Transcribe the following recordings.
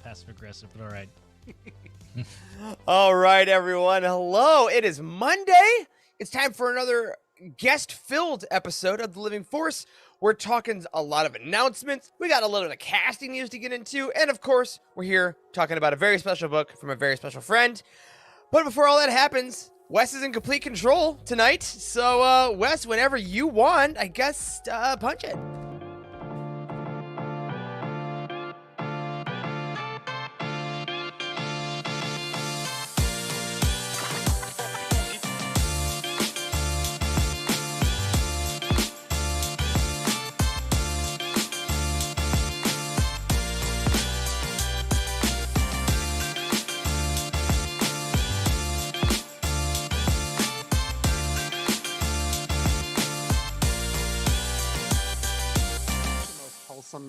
passive aggressive, but all right. All right, everyone. Hello. It is Monday. It's time for another guest-filled episode of The Living Force. We're talking a lot of announcements. We got a little bit of casting news to get into. And, of course, we're here talking about a very special book from a very special friend. But before all that happens, Wes is in complete control tonight. So, Wes, whenever you want, I guess, punch it.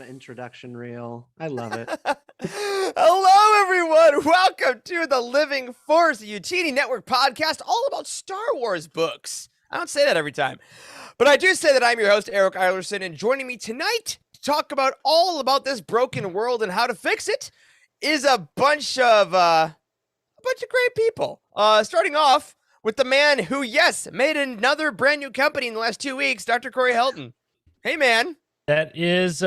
Introduction reel. I love it. Hello, everyone. Welcome to The Living Force, a Utini Network podcast all about Star Wars books. I don't say that every time, but I do say that I'm your host, Eric Eilerson, and joining me tonight to talk about all about this broken world and how to fix it is a bunch of great people. Starting off with the man who, yes, made another brand new company in the last 2 weeks, Dr. Corey Helton. Hey, man. That is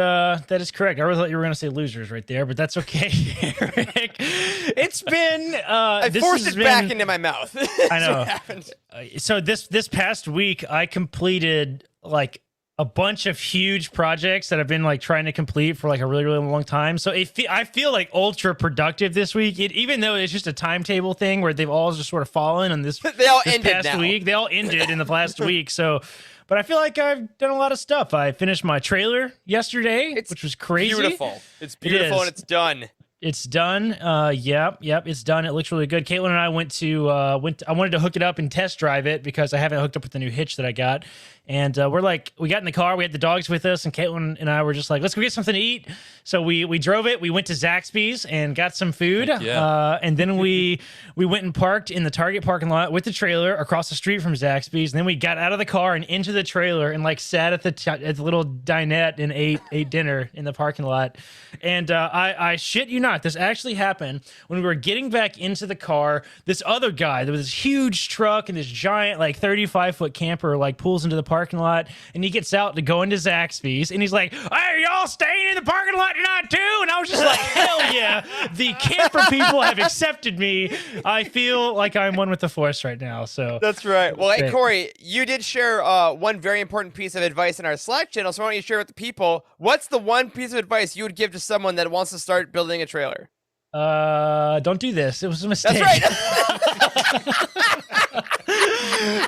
correct. I really thought you were going to say losers right there, but that's okay, Eric. It's been I forced it back into my mouth. I know. What happened. So this past week, I completed like a bunch of huge projects that I've been like trying to complete for like a really, really long time. So I feel like ultra productive this week, even though it's just a timetable thing where they've all just sort of fallen on this. They all this ended past now. week. They all ended in the last week. So. But I feel like I've done a lot of stuff. I finished my trailer yesterday, which was crazy. Beautiful. It's beautiful and it's done. It's done. Yep, it's done. It looks really good. Caitlin and I went to I wanted to hook it up and test drive it because I haven't hooked up with the new hitch that I got. And we got in the car, we had the dogs with us, and Caitlin and I were just like, let's go get something to eat. So we drove it. We went to Zaxby's and got some food. And then we went and parked in the Target parking lot with the trailer across the street from Zaxby's. And then we got out of the car and into the trailer and like sat at the little dinette and ate dinner in the parking lot. And I shit you not, this actually happened when we were getting back into the car. This other guy, there was this huge truck and this giant like 35-foot camper like pulls into the parking lot, and he gets out to go into Zaxby's, and he's like, "Hey, y'all staying in the parking lot tonight too?" And I was just like, "Hell yeah!" The camper people have accepted me. I feel like I'm one with the Force right now. So that's right. Well, hey Corey, you did share one very important piece of advice in our Slack channel. So why don't you share with the people? What's the one piece of advice you would give to someone that wants to start building a trailer? Don't do this. It was a mistake. That's right.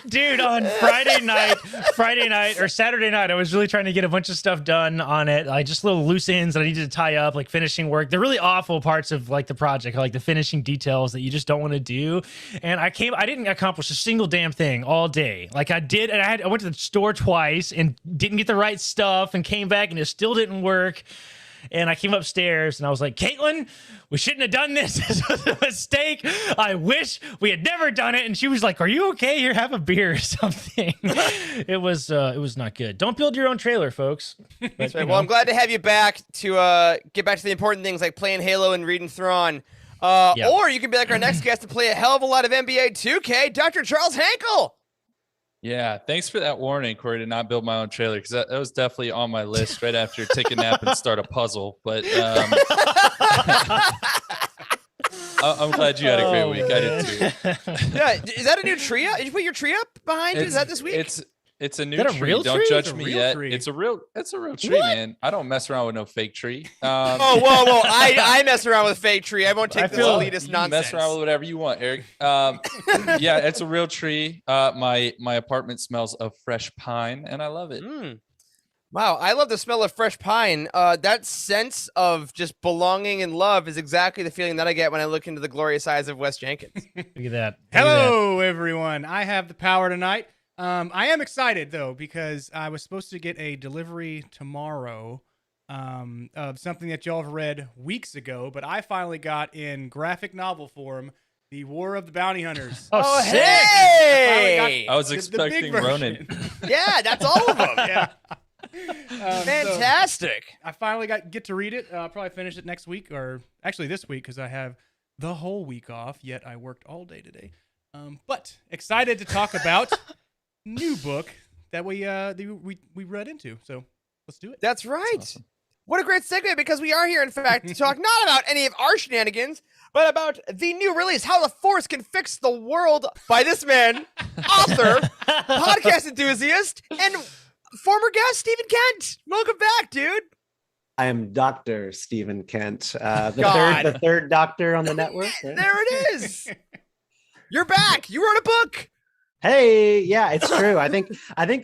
Dude, on Friday night or Saturday night, I was really trying to get a bunch of stuff done on it. Like just little loose ends that I needed to tie up, like finishing work. They're really awful parts of like the project, like the finishing details that you just don't want to do. And I didn't accomplish a single damn thing all day. Like I did, and I went to the store twice and didn't get the right stuff and came back and it still didn't work. And I came upstairs and I was like, "Caitlin, we shouldn't have done this. This was a mistake. I wish we had never done it." And she was like, "Are you okay? Here, have a beer or something." It was not good. Don't build your own trailer, folks. But, That's right. Well, I'm glad to have you back to get back to the important things like playing Halo and reading Thrawn. Or you can be like our next guest to play a hell of a lot of NBA 2K, Dr. Charles Hankel. Yeah, thanks for that warning, Corey, to not build my own trailer, because that was definitely on my list right after take a nap and start a puzzle. But I'm glad you had a great week. I did too. Yeah, is that a new tree up? Did you put your tree up behind you? Is that this week? It's a new Is that a tree. real Don't tree? judge It's a me real yet. tree. It's a real tree, What? man. I don't mess around with no fake tree. Oh, whoa. I mess around with a fake tree. I won't take this elitist You nonsense. mess around with whatever you want, Eric. Yeah, it's a real tree. My apartment smells of fresh pine, and I love it. Wow, I love the smell of fresh pine. That sense of just belonging and love is exactly the feeling that I get when I look into the glorious eyes of Wes Jenkins. Look at that. Hello, everyone. I have the power tonight. I am excited, though, because I was supposed to get a delivery tomorrow of something that y'all have read weeks ago, but I finally got in graphic novel form The War of the Bounty Hunters. Oh, sick. Hey! I was the expecting big version. Ronin. Yeah, that's all of them. Yeah. So Fantastic. I finally get to read it. I'll probably finish it next week, or actually this week, because I have the whole week off. Yet I worked all day today. But excited to talk about new book that we read into. So let's do it. That's right. awesome. What a great segue, because we are here, in fact, to talk not about any of our shenanigans, but about the new release, How the Force Can Fix the World, by this man, author, podcast enthusiast, and former guest, Stephen Kent. Welcome back, dude. I am Dr. Stephen Kent, God. the third doctor on the network. right? There it is. You're back. You wrote a book. Hey, yeah, it's true. I think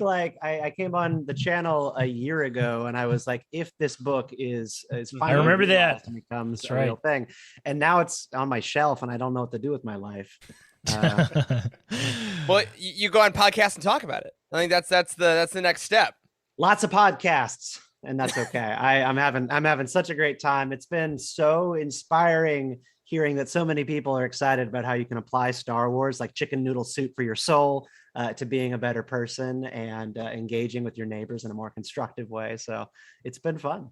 like I came on the channel a year ago and I was like, if this book is finally remember that. realized and becomes That's a real thing. And now it's on my shelf and I don't know what to do with my life. Well, you go on podcast and talk about it. I think that's the next step. Lots of podcasts, and that's okay. I'm having such a great time. It's been so inspiring hearing that so many people are excited about how you can apply Star Wars, like chicken noodle soup for your soul, to being a better person and engaging with your neighbors in a more constructive way. So it's been fun.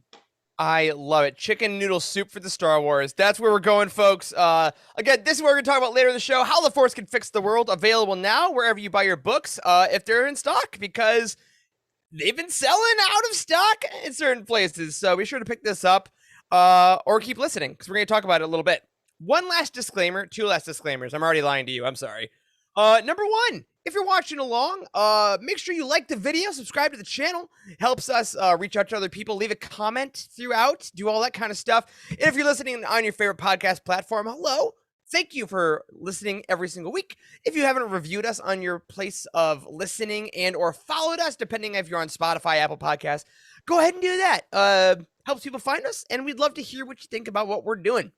I love it. Chicken noodle soup for the Star Wars. That's where we're going, folks. Again, this is what we're going to talk about later in the show. How the Force Can Fix the World. Available now wherever you buy your books, if they're in stock, because they've been selling out of stock in certain places. So be sure to pick this up or keep listening, because we're going to talk about it a little bit. One last disclaimer, two last disclaimers. I'm already lying to you. I'm sorry. Number one, if you're watching along, make sure you like the video, subscribe to the channel. Helps us reach out to other people. Leave a comment throughout. Do all that kind of stuff. And if you're listening on your favorite podcast platform, hello. Thank you for listening every single week. If you haven't reviewed us on your place of listening and or followed us, depending if you're on Spotify, Apple Podcasts, go ahead and do that. Helps people find us, and we'd love to hear what you think about what we're doing.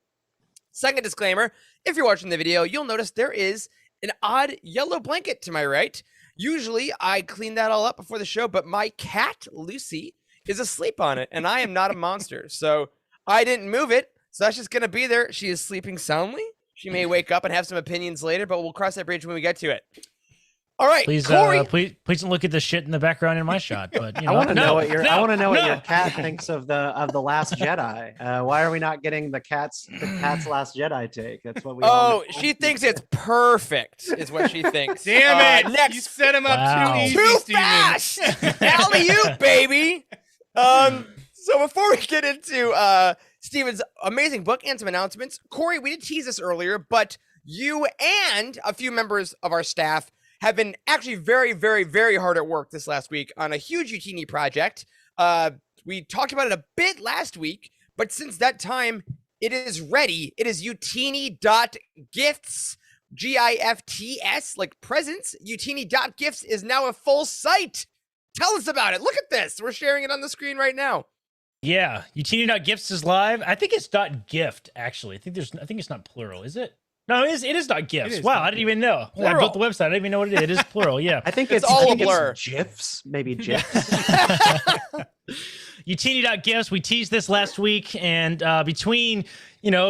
Second disclaimer, if you're watching the video, you'll notice there is an odd yellow blanket to my right. Usually I clean that all up before the show, but my cat, Lucy, is asleep on it, and I am not a monster. So I didn't move it, so that's just going to be there. She is sleeping soundly. She may wake up and have some opinions later, but we'll cross that bridge when we get to it. All right, Please, Corey. please don't look at the shit in the background in my shot. But you know, I want to know what no, what your cat thinks of the Last Jedi. Why are we not getting the cat's Last Jedi take? That's what we. Oh, she thinks it's perfect, is what she thinks. Damn it! Next, You set him up Wow. too easy, too Steven. fast. Alley-oop, baby. So before we get into Steven's amazing book and some announcements, Corey, we did tease this earlier, but you and a few members of our staff have been actually very, very, very hard at work this last week on a huge Utini project. We talked about it a bit last week, but since that time, it is ready. It is utini.gifts, GIFTS, like presents. Utini.gifts is now a full site. Tell us about it. Look at this. We're sharing it on the screen right now. Yeah, Utini.gifts is live. I think it's .gift actually. I think it's not plural. Is it? No, it is .gifts. It is Wow, I didn't even know. Well, I Plural. built the website. I didn't even know what it is. It is plural. Yeah. I think It's it's all I a think it's blur. GIFs, maybe GIFs. Utini.gifts. We teased this last week, and between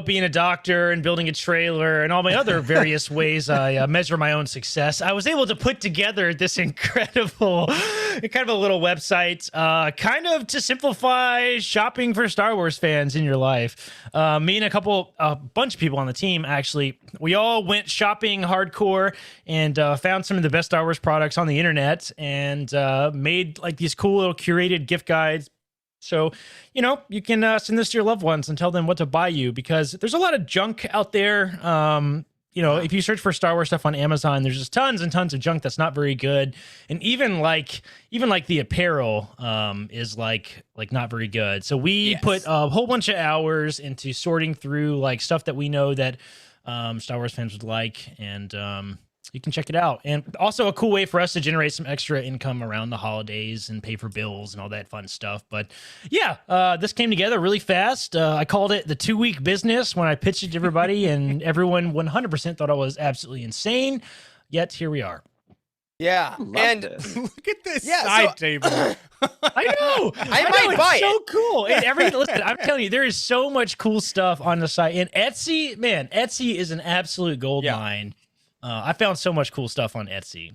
being a doctor and building a trailer and all my other various ways I measure my own success, I was able to put together this incredible, kind of a little website, kind of to simplify shopping for Star Wars fans in your life. Me and a bunch of people on the team, actually, we all went shopping hardcore and found some of the best Star Wars products on the internet and made like these cool little curated gift guides. So, you can send this to your loved ones and tell them what to buy you, because there's a lot of junk out there. If you search for Star Wars stuff on Amazon, there's just tons and tons of junk that's not very good. And even like the apparel is like not very good. So we put a whole bunch of hours into sorting through like stuff that we know that Star Wars fans would like, and you can check it out. And also a cool way for us to generate some extra income around the holidays and pay for bills and all that fun stuff. But yeah, this came together really fast. I called it the 2-week business when I pitched it to everybody, and everyone 100% thought I was absolutely insane. Yet here we are. Yeah. And Look at this Yeah, side so- table. I know. I know, might it's buy so it. cool. And listen, I'm telling you, there is so much cool stuff on the site. And Etsy, man, Etsy is an absolute gold Yeah. mine. I found so much cool stuff on Etsy.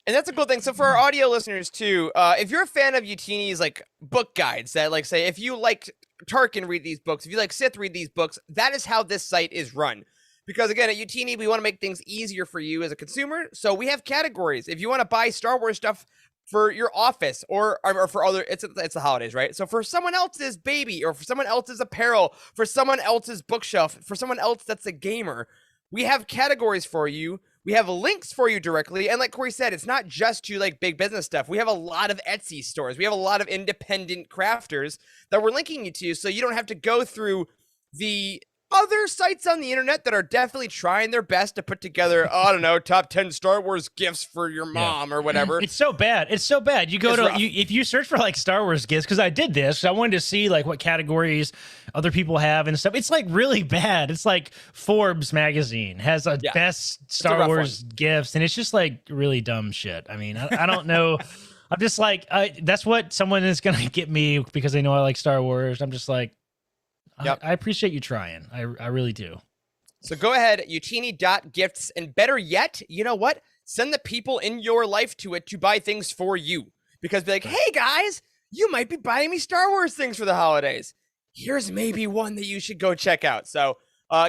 And that's a cool thing. So for our audio listeners too, if you're a fan of Utini's like book guides that like say if you like Tarkin, read these books, if you like Sith, read these books, that is how this site is run. Because again, at Utini, we want to make things easier for you as a consumer. So we have categories. If you want to buy Star Wars stuff for your office or for other, it's the holidays, right? So for someone else's baby or for someone else's apparel, for someone else's bookshelf, for someone else that's a gamer, we have categories for you. We have links for you directly. And like Corey said, it's not just to like big business stuff. We have a lot of Etsy stores. We have a lot of independent crafters that we're linking you to. So you don't have to go through the other sites on the internet that are definitely trying their best to put together, I don't know, top 10 Star Wars gifts for your mom or whatever. It's so bad. It's so bad. You go if you search for like Star Wars gifts, because I did this, I wanted to see like what categories other people have and stuff. It's like really bad. It's like Forbes magazine has a best Star Wars gifts, and it's just like really dumb shit. I mean, I don't know. I'm just like, that's what someone is gonna get me because they know I like Star Wars. I'm just like, I appreciate you trying. I really do. So go ahead, utini.gifts, and better yet, you know what? Send the people in your life to it to buy things for you. Because be like, hey guys, you might be buying me Star Wars things for the holidays. Here's maybe one that you should go check out. So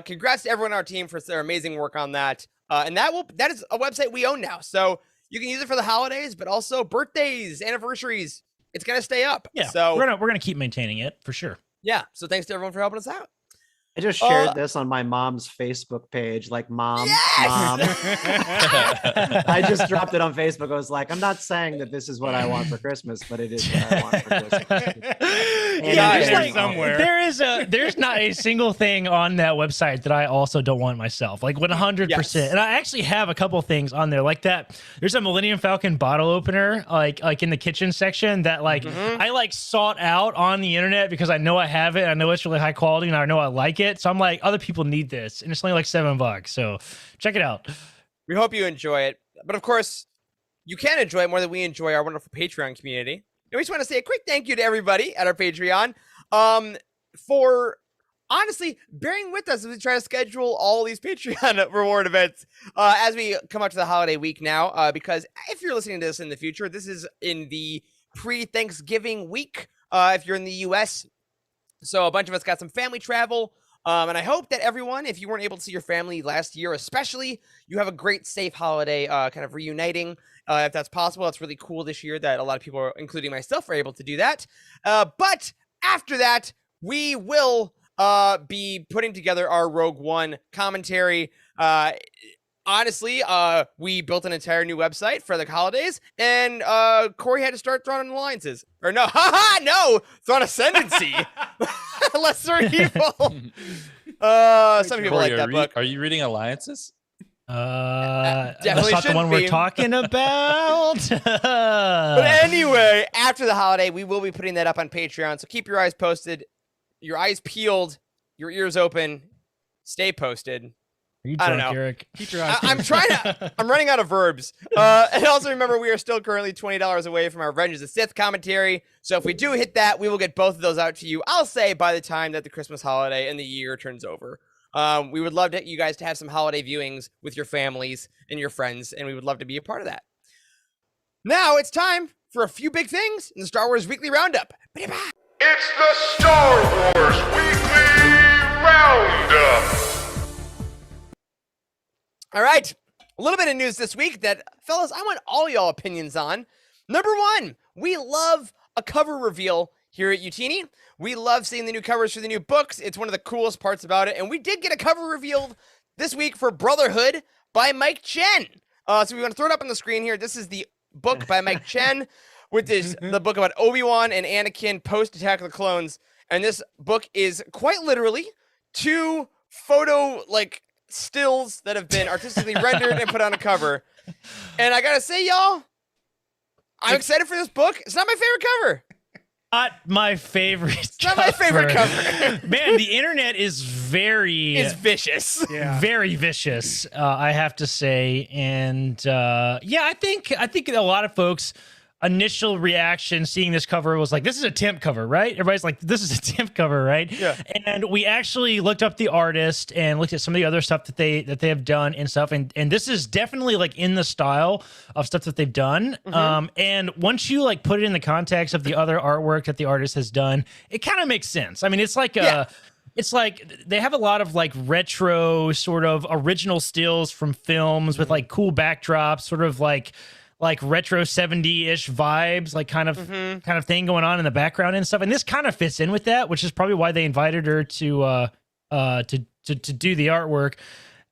congrats to everyone on our team for their amazing work on that. And that is a website we own now. So you can use it for the holidays, but also birthdays, anniversaries. It's gonna stay up. Yeah. So we're gonna keep maintaining it for sure. Yeah. So thanks to everyone for helping us out. I just shared this on my mom's Facebook page, like mom. I just dropped it on Facebook. I was like, I'm not saying that this is what I want for Christmas, but it is what I want for Christmas. Just like, somewhere there's not a single thing on that website that I also don't want myself, like 100%. And I actually have a couple things on there like that. There's a Millennium Falcon bottle opener like in the kitchen section that like I like sought out on the internet because I know I have it, I know it's really high quality, and I know I like it. So I'm like, other people need this, and it's only like $7. So check it out. We hope you enjoy it. But of course, you can enjoy it more than we enjoy our wonderful Patreon community. And we just want to say a quick thank you to everybody at our Patreon for honestly bearing with us as we try to schedule all these Patreon reward events as we come up to the holiday week now. Because if you're listening to this in the future, this is in the pre-Thanksgiving week if you're in the U.S. So a bunch of us got some family travel. And I hope that everyone, if you weren't able to see your family last year, especially, you have a great, safe holiday kind of reuniting. If that's possible, it's really cool this year that a lot of people, including myself, are able to do that. But after that, we will be putting together our Rogue One commentary. Honestly, we built an entire new website for the holidays, and Corey had to start throwing alliances. Or no, Thrawn Ascendancy. Lesser Evil. Some people Corey, like that book. Are you reading Alliances? Definitely that's not the one we're talking about. But anyway, after the holiday, we will be putting that up on Patreon. So keep your eyes posted, your eyes peeled, your ears open. Stay posted. Are you I don't drunk, know. Eric? Keep your eyes. I'm running out of verbs. And also remember, we are still currently $20 away from our Revenge of the Sith commentary. So if we do hit that, we will get both of those out to you, I'll say, by the time that the Christmas holiday and the year turns over. We would love you guys to have some holiday viewings with your families and your friends, and we would love to be a part of that. Now it's time for a few big things in the Star Wars Weekly Roundup. It's the Star Wars Weekly Roundup. All right, a little bit of news this week that, fellas, I want all y'all opinions on. Number one, we love a cover reveal here at Utini. We love seeing the new covers for the new books. It's one of the coolest parts about it. And we did get a cover revealed this week for Brotherhood by Mike Chen. So we want to throw it up on the screen here. This is the book by Mike Chen, which is the book about Obi-Wan and Anakin post-Attack of the Clones. And this book is quite literally 2 photo, stills that have been artistically rendered and put on a cover. And I gotta say, y'all, I'm excited for this book. It's not my favorite cover. Not my favorite. It's not my favorite cover. Man, the internet is very vicious. Yeah. very vicious, I have to say. And I think a lot of folks initial reaction seeing this cover was like, this is a temp cover, right? Everybody's like, this is a temp cover, right? Yeah. And we actually looked up the artist and looked at some of the other stuff that they have done and stuff. And this is definitely like in the style of stuff that they've done. And once you like put it in the context of the other artwork that the artist has done, it kind of makes sense. I mean, it's like it's like they have a lot of like retro sort of original stills from films with like cool backdrops, sort of like retro 70-ish vibes, like kind of thing going on in the background and stuff. And this kind of fits in with that, which is probably why they invited her to do the artwork.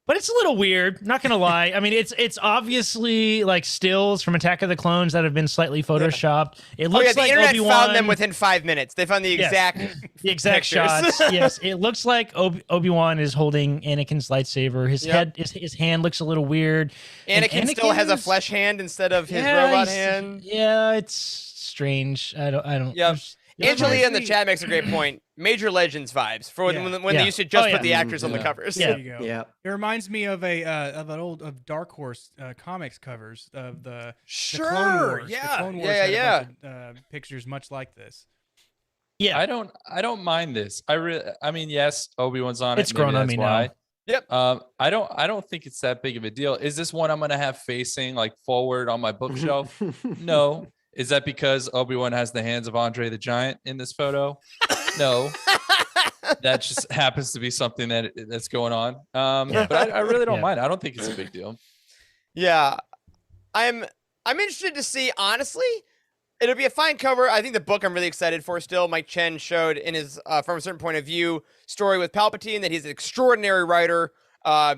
But it's a little weird, not gonna lie. I mean, it's obviously like stills from Attack of the Clones that have been slightly photoshopped. It looks the like internet Obi-Wan found them within 5 minutes. They found the Yes. exact pictures. shots. Yes, it looks like Obi-Wan is holding Anakin's lightsaber. His head, his hand looks a little weird. And Anakin still has a Anakin's- flesh hand instead of his robot hand. Yeah, it's strange. I don't. Yep. Yeah, Angelia in the reminds me- chat makes a great point. Major Legends vibes for Yeah. when they used to just Oh, put the yeah. actors on the Yeah. covers. Yeah. There you go. Yeah. It reminds me of of Dark Horse comics covers of the Clone Wars. The Yeah. Clone Wars Yeah. had Yeah. a bunch of, pictures much like this. Yeah, I don't mind this. I mean, yes, Obi-Wan's on it. It's grown maybe on me that's now. why. Yep. I don't think it's that big of a deal. Is this one I'm gonna have facing like forward on my bookshelf? No. Is that because Obi-Wan has the hands of Andre the Giant in this photo? No. That just happens to be something that's going on. But I really don't Yeah. mind. I don't think it's a big deal. Yeah. I'm interested to see, honestly. It'll be a fine cover. I think the book I'm really excited for still. Mike Chen showed in his From a Certain Point of View story with Palpatine that he's an extraordinary writer.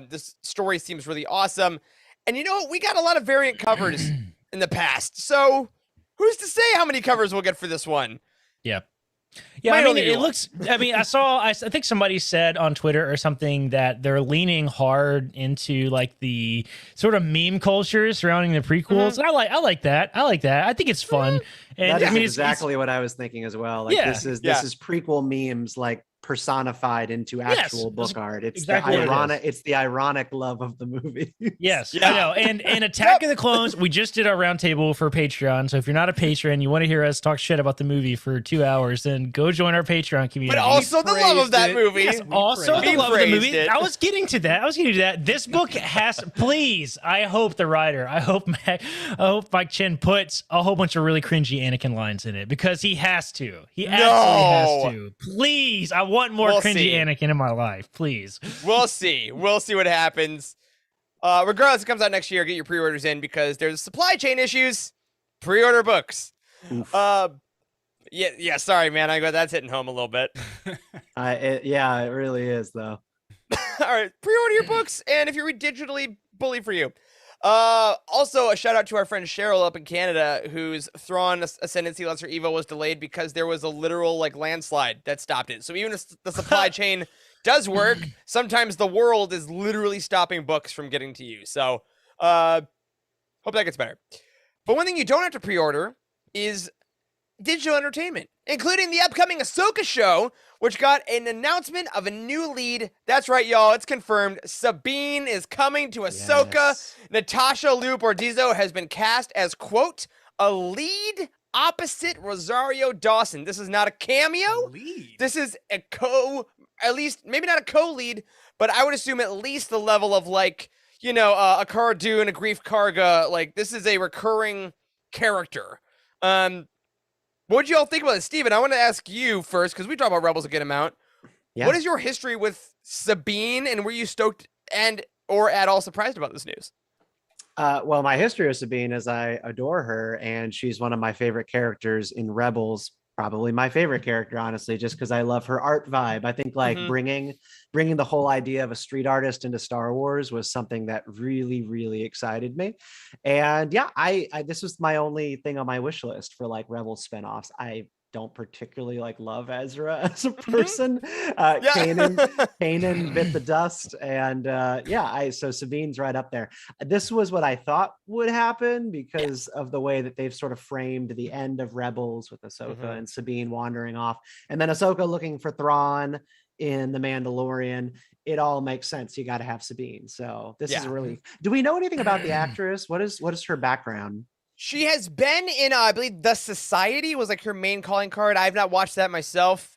This story seems really awesome. And you know what? We got a lot of variant covers in the past. So who's to say how many covers we'll get for this one? Yeah, Might I mean, only be it one. looks. I mean, I think somebody said on Twitter or something that they're leaning hard into like the sort of meme culture surrounding the prequels. And I like that. I think it's fun. And That is I mean, it's- exactly what I was thinking as well. Like Yeah. this is Yeah. prequel memes like personified into actual that's book art. It's exactly the what it ironic. It's the ironic love of the movie. Yes, Yeah. I know. And Attack of the Clones, we just did our roundtable for Patreon. So if you're not a patron, you want to hear us talk shit about the movie for 2 hours, then go join our Patreon community. But also the love of praised that it. movie. Yes, We also praised the it. love of the We movie. praised it. I was getting to that. This book has, please. I hope the writer. I hope Mike Chen puts a whole bunch of really cringy Anakin lines in it because he has to. He absolutely has to. Please, I want more We'll cringy see. Anakin in my life. Please. We'll see. We'll see what happens. Regardless, it comes out next year. Get your pre-orders in because there's supply chain issues. Pre-order books. Oof. Yeah. Sorry, man. That's hitting home a little bit. Yeah, it really is though. All right, pre-order your books, and if you read digitally, bully for you. Also, a shout out to our friend Cheryl up in Canada, whose Thrawn Ascendancy Lesser Evil was delayed because there was a literal like landslide that stopped it. So even if the supply chain does work, sometimes the world is literally stopping books from getting to you. So, hope that gets better. But one thing you don't have to pre-order is digital entertainment, including the upcoming Ahsoka show, which got an announcement of a new lead. That's right, y'all. It's confirmed. Sabine is coming to Ahsoka. Yes. Natasha Liu Bordizzo has been cast as, quote, a lead opposite Rosario Dawson. This is not a cameo. Lead. This is at least, maybe not a co-lead, but I would assume at least the level of like, a Cara Dune, a Grief Karga. Like, this is a recurring character. What did you all think about this? Steven, I want to ask you first, because we talk about Rebels a good amount. Yeah. What is your history with Sabine, and were you stoked or at all surprised about this news? Well, my history with Sabine is I adore her, and she's one of my favorite characters in Rebels. Probably my favorite character, honestly, just because I love her art vibe. I think like Mhm. bringing the whole idea of a street artist into Star Wars was something that really, really excited me. And yeah, I this was my only thing on my wish list for like Rebels spinoffs. I don't particularly like love Ezra as a person. Kanan bit the dust, and so Sabine's right up there. This was what I thought would happen because of the way that they've sort of framed the end of Rebels with Ahsoka Mhm. and Sabine wandering off, and then Ahsoka looking for Thrawn in The Mandalorian. It all makes sense. You got to have Sabine. So this is Yeah. really. Do we know anything about the actress? What is her background? She has been in, I believe, The Society was like her main calling card. I've not watched that myself.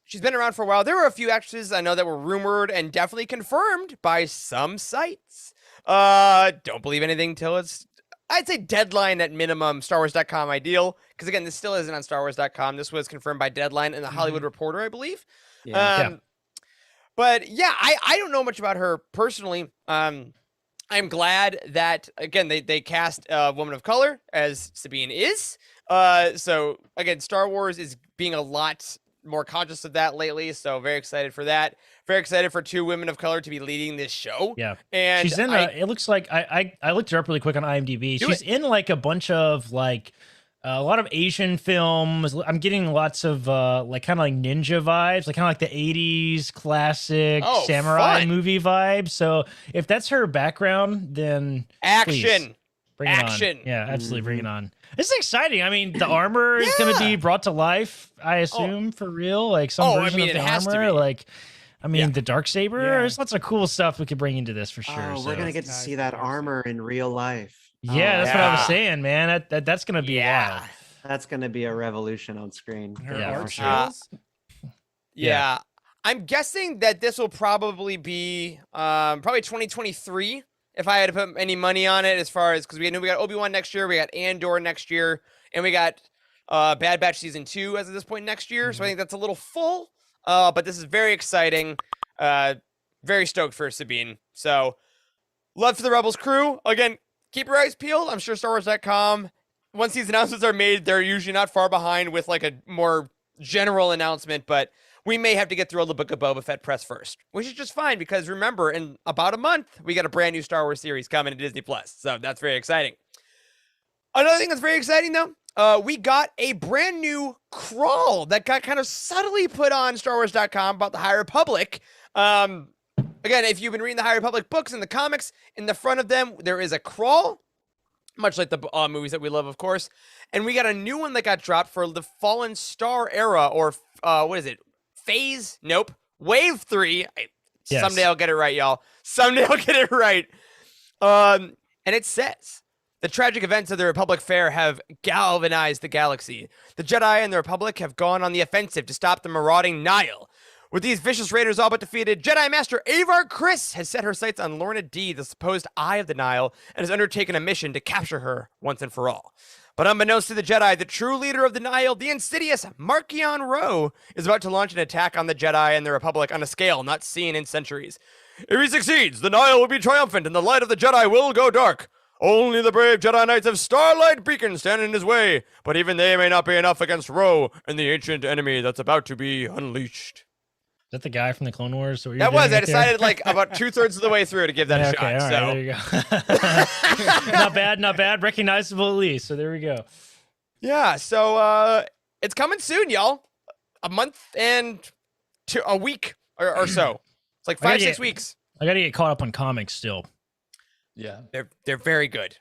She's been around for a while. There were a few actresses I know that were rumored and definitely confirmed by some sites. Don't believe anything till it's, I'd say Deadline at minimum, StarWars.com ideal. Because again, this still isn't on StarWars.com. This was confirmed by Deadline and the Hollywood Reporter, I believe. Yeah. But yeah, I don't know much about her personally. I'm glad that, again, they cast a woman of color as Sabine is. So again, Star Wars is being a lot more conscious of that lately. So very excited for that. Very excited for 2 women of color to be leading this show. Yeah. And She's in it looks like I looked her up really quick on IMDb. Do She's in like a bunch of like a lot of Asian films. I'm getting lots of like kind of like ninja vibes, like kind of like the 80s classic samurai fun. movie vibe. So if that's her background, then action. please, bring Action. it on. Yeah, absolutely bring it on. This is exciting. I mean, the armor is going to be brought to life, I assume, for real. Like some version of it the has to armor. be. Like, I mean, the dark saber. Yeah. There's lots of cool stuff we could bring into this for sure. Oh, so. we're gonna get to Nice. see that armor in real life. Yeah, Oh, that's what I was yeah. saying, man. That's gonna be wild. That's gonna be a revolution on screen. Her Yeah, art for sure. skills. Yeah. I'm guessing that this will probably be probably 2023 if I had to put any money on it, as far as, because we got Obi-Wan next year, we got Andor next year, and we got Bad Batch season 2 as of this point next year. So I think that's a little full, but this is very exciting. Very stoked for Sabine. So love for the Rebels crew. Again, keep your eyes peeled. I'm sure StarWars.com, once these announcements are made, they're usually not far behind with like a more general announcement, but we may have to get through all the Book of Boba Fett press first, which is just fine because remember, in about a month, we got a brand new Star Wars series coming to Disney Plus. So that's very exciting. Another thing that's very exciting, though, we got a brand new crawl that got kind of subtly put on StarWars.com about the High Republic. Again, if you've been reading the High Republic books and the comics, in the front of them, there is a crawl, much like the movies that we love, of course. And we got a new one that got dropped for the Fallen Star era, or what is it? Phase? Nope. Wave 3. Yes. Someday I'll get it right, y'all. Someday I'll get it right. And it says, the tragic events of the Republic Fair have galvanized the galaxy. The Jedi and the Republic have gone on the offensive to stop the marauding Nihil. With these vicious raiders all but defeated, Jedi Master Avar Kriss has set her sights on Lorna Dee, the supposed Eye of the Nile, and has undertaken a mission to capture her once and for all. But unbeknownst to the Jedi, the true leader of the Nile, the insidious Marchion Ro, is about to launch an attack on the Jedi and the Republic on a scale not seen in centuries. If he succeeds, the Nile will be triumphant and the light of the Jedi will go dark. Only the brave Jedi Knights of Starlight Beacon stand in his way, but even they may not be enough against Ro and the ancient enemy that's about to be unleashed. Is that the guy from the Clone Wars? So That was, I decided like about 2/3 of the way through to give that a Okay, shot. all right, So there you go. Not bad. Recognizable at least. So there we go. yeah, so it's coming soon, y'all. A month and a week or so. It's like I gotta 5-6 get- weeks. I got to get caught up on comics still. Yeah. They're very good.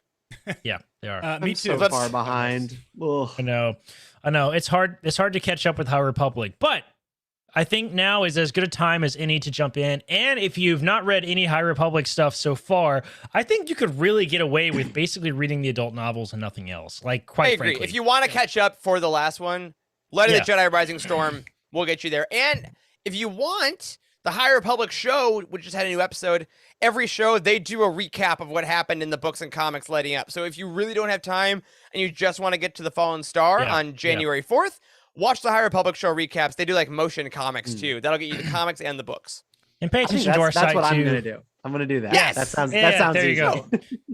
Yeah, they are. Me I'm too. so Let's- far behind. Ugh. I know. It's hard to catch up with High Republic, but I think now is as good a time as any to jump in. And if you've not read any High Republic stuff so far, I think you could really get away with basically reading the adult novels and nothing else. Like, quite I agree. frankly. If you want to catch up for the last one, Light of the Jedi Rising Storm will get you there. And if you want, the High Republic show, which just had a new episode, every show they do a recap of what happened in the books and comics leading up. So if you really don't have time and you just want to get to the Fallen Star on January 4th, watch the High Republic show recaps. They do like motion comics too. That'll get you the comics and the books. and pay I think attention to our that's site what too. I'm gonna do. I'm gonna do that. Yes! That sounds there you easy. go.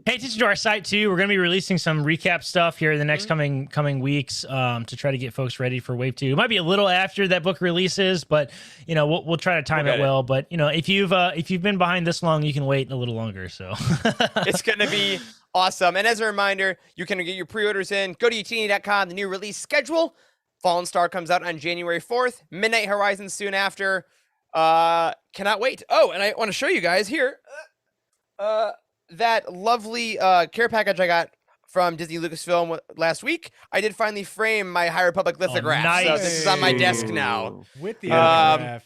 Pay attention to our site too. We're going to be releasing some recap stuff here in the next coming weeks to try to get folks ready for Wave 2. It might be a little after that book releases, but you know we'll try to time We'll it get it. well. But you know if you've been behind this long, you can wait a little longer. So It's going to be awesome. And as a reminder, you can get your pre-orders in. Go to utini.com, the new release schedule. Fallen Star comes out on January 4th. Midnight Horizon soon after. Cannot wait. Oh, and I want to show you guys here that lovely care package I got from Disney Lucasfilm last week. I did finally frame my High Republic lithograph. So nice. this is on my desk now. With the Um, autograph.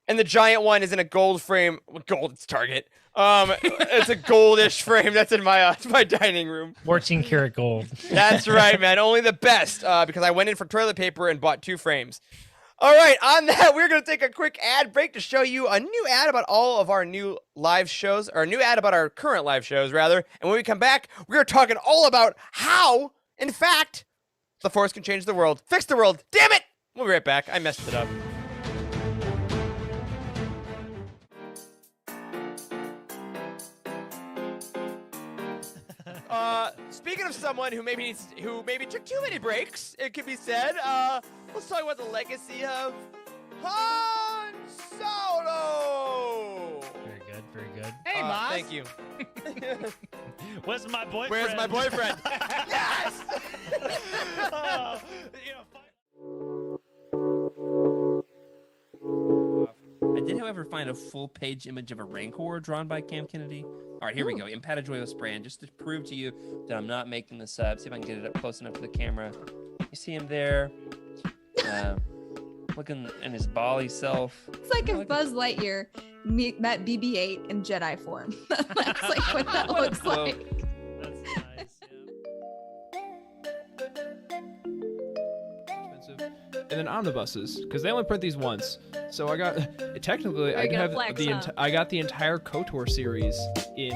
And the giant one is in a gold frame. Gold, it's Target. It's a goldish frame that's in my dining room. 14 karat gold. That's right, man. Only the best. Because I went in for toilet paper and bought 2 frames. All right, on that, we're going to take a quick ad break to show you a new ad about all of our new live shows, or a new ad about our current live shows, rather. And when we come back, we're talking all about how, in fact, the Force can change the world. Fix the world. Damn it! We'll be right back. I messed it up. Speaking of someone who maybe took too many breaks, it could be said, let's talk about the legacy of Han Solo. Very good, very good. Hey, Maz. Thank you. Where's my boyfriend? Where's my boyfriend? Yes. I did, however, find a full-page image of a Rancor drawn by Cam Kennedy. All right, here we go. Impadajoyos brand, just to prove to you that I'm not making this up. See if I can get it up close enough to the camera. You see him there, looking in his Bali self. It's like if Buzz Lightyear met BB-8 in Jedi form. That's like what that looks Well, like. That's nice. Expensive. And then omnibuses, because they only print these once. So I got technically I You're gonna have flex, huh? I got the entire KOTOR series in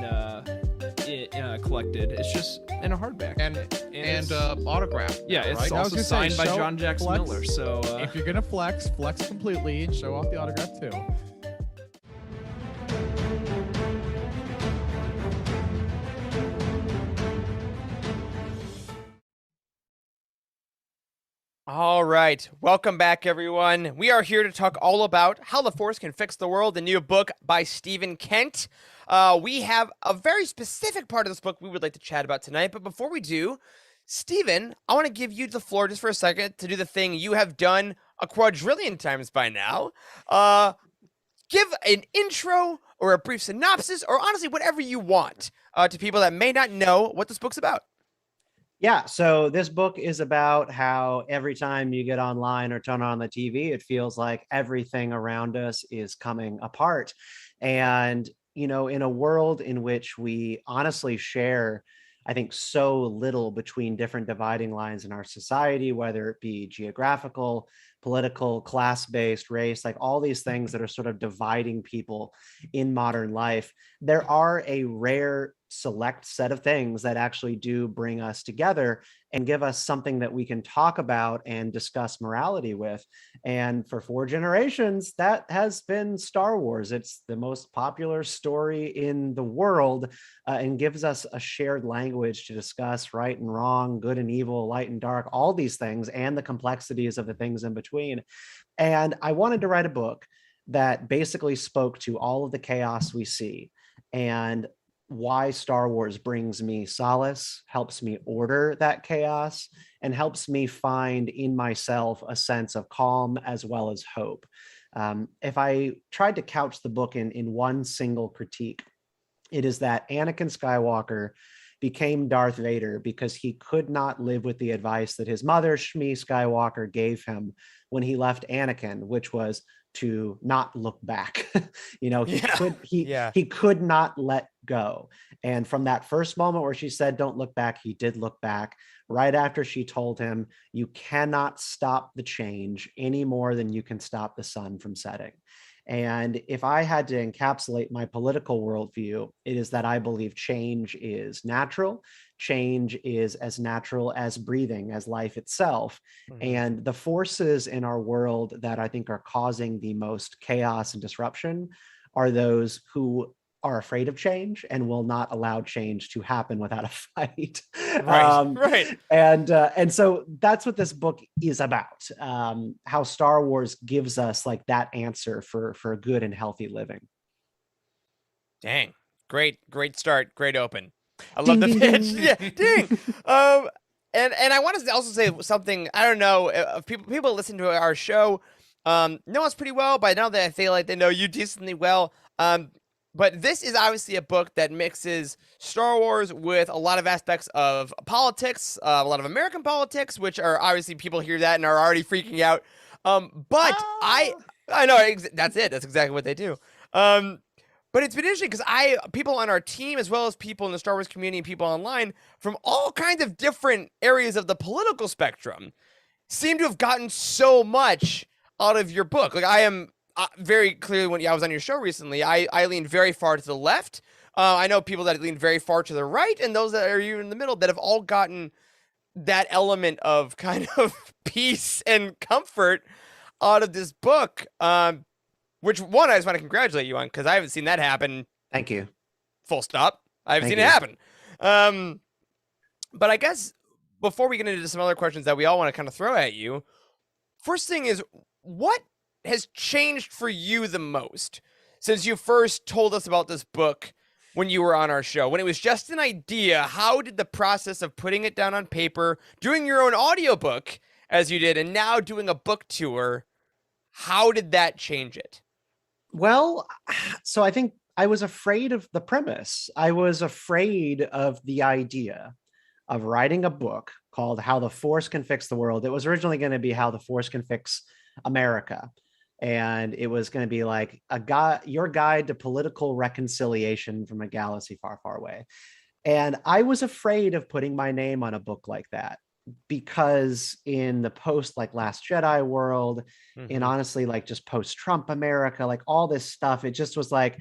collected. It's just in a hardback and it's- autograph. yeah, it's right? I was also gonna say, signed by show- John Jackson flex. Miller. So If you're gonna flex completely and show off the autograph too. All right. Welcome back, everyone. We are here to talk all about how the Force can fix the world, the new book by Stephen Kent. We have a very specific part of this book we would like to chat about tonight. But before we do, Stephen, I want to give you the floor just for a second to do the thing you have done a quadrillion times by now. Give an intro or a brief synopsis, or honestly, whatever you want to people that may not know what this book's about. Yeah, so this book is about how every time you get online or turn on the TV, it feels like everything around us is coming apart. And, you know, in a world in which we honestly share, I think, so little between different dividing lines in our society, whether it be geographical, political, class-based, race, like all these things that are sort of dividing people in modern life, there are a rare select set of things that actually do bring us together and give us something that we can talk about and discuss morality with. And for 4 generations, that has been Star Wars. It's the most popular story in the world, and gives us a shared language to discuss right and wrong, good and evil, light and dark, all these things, and the complexities of the things in between. And I wanted to write a book that basically spoke to all of the chaos we see and why Star Wars brings me solace, helps me order that chaos, and helps me find in myself a sense of calm as well as hope. If I tried to couch the book in one single critique, it is that Anakin Skywalker became Darth Vader because he could not live with the advice that his mother, Shmi Skywalker, gave him when he left Anakin, which was to not look back. You know, he could not let go. And from that first moment where she said, "Don't look back," he did look back. Right after she told him, "You cannot stop the change any more than you can stop the sun from setting." And if I had to encapsulate my political worldview, it is that I believe change is natural. Change is as natural as breathing, as life itself. And the forces in our world that I think are causing the most chaos and disruption are those who are afraid of change and will not allow change to happen without a fight. Right. And so that's what this book is about. How Star Wars gives us like that answer for good and healthy living. Dang. Great start. Great open. I love the pitch. Yeah, ding. And I want to also say something. I don't know if people listen to our show know us pretty well, but now that I feel like they know you decently well. But this is obviously a book that mixes Star Wars with a lot of aspects of politics, a lot of American politics, which are obviously people hear that and are already freaking out. But I know that's it. That's exactly what they do. But But it's been interesting because people on our team, as well as people in the Star Wars community and people online from all kinds of different areas of the political spectrum, seem to have gotten so much out of your book. Like I am very clearly when I was on your show recently, I leaned very far to the left. I know people that lean very far to the right, and those that are even in the middle that have all gotten that element of kind of peace and comfort out of this book. Which one I just want to congratulate you on because I haven't seen that happen. Thank you. Full stop. I haven't Thank seen you. it happen. But I guess before we get into some other questions that we all want to kind of throw at you, first thing is, what has changed for you the most since you first told us about this book when you were on our show? When it was just an idea, how did the process of putting it down on paper, doing your own audiobook as you did, and now doing a book tour, how did that change it? Well, so I think I was afraid of the premise. I was afraid of the idea of writing a book called How the Force Can Fix the World. It was originally going to be How the Force Can Fix America. And it was going to be like your guide to political reconciliation from a galaxy far, far away. And I was afraid of putting my name on a book like that because in the post like Last Jedi world, and honestly, like just post-Trump America, like all this stuff, it just was like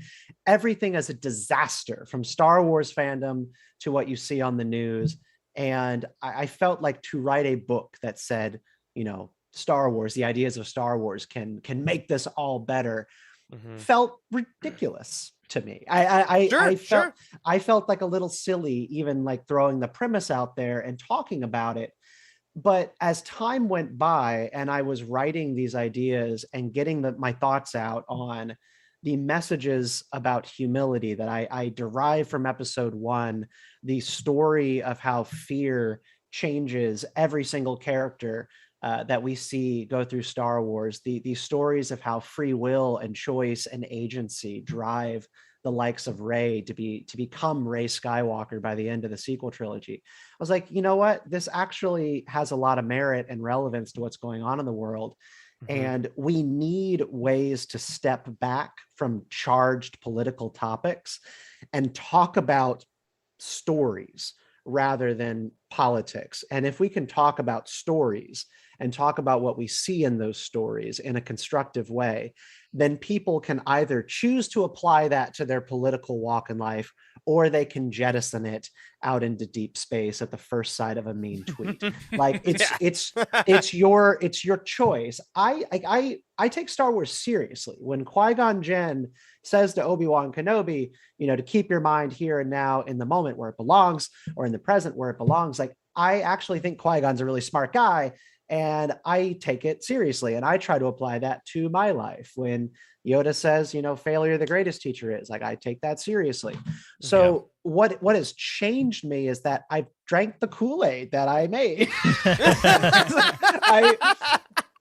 everything is a disaster from Star Wars fandom to what you see on the news. And I felt like to write a book that said, you know, Star Wars, the ideas of Star Wars can make this all better, felt ridiculous to me. I felt like a little silly, even like throwing the premise out there and talking about it. But as time went by and I was writing these ideas and getting my thoughts out on the messages about humility that I derive from episode 1, the story of how fear changes every single character that we see go through Star Wars, the stories of how free will and choice and agency drive the likes of Rey to become Rey Skywalker by the end of the sequel trilogy. I was like, you know what? This actually has a lot of merit and relevance to what's going on in the world. And we need ways to step back from charged political topics and talk about stories rather than politics. And if we can talk about stories and talk about what we see in those stories in a constructive way, then people can either choose to apply that to their political walk in life, or they can jettison it out into deep space at the first sight of a mean tweet. Like it's your choice. I take Star Wars seriously. When Qui-Gon Jinn says to Obi-Wan Kenobi, you know, to keep your mind here and now in the moment where it belongs, or in the present where it belongs, like I actually think Qui-Gon's a really smart guy. And I take it seriously. And I try to apply that to my life. When Yoda says, you know, failure the greatest teacher is, like, I take that seriously. So what has changed me is that I've drank the Kool-Aid that I made.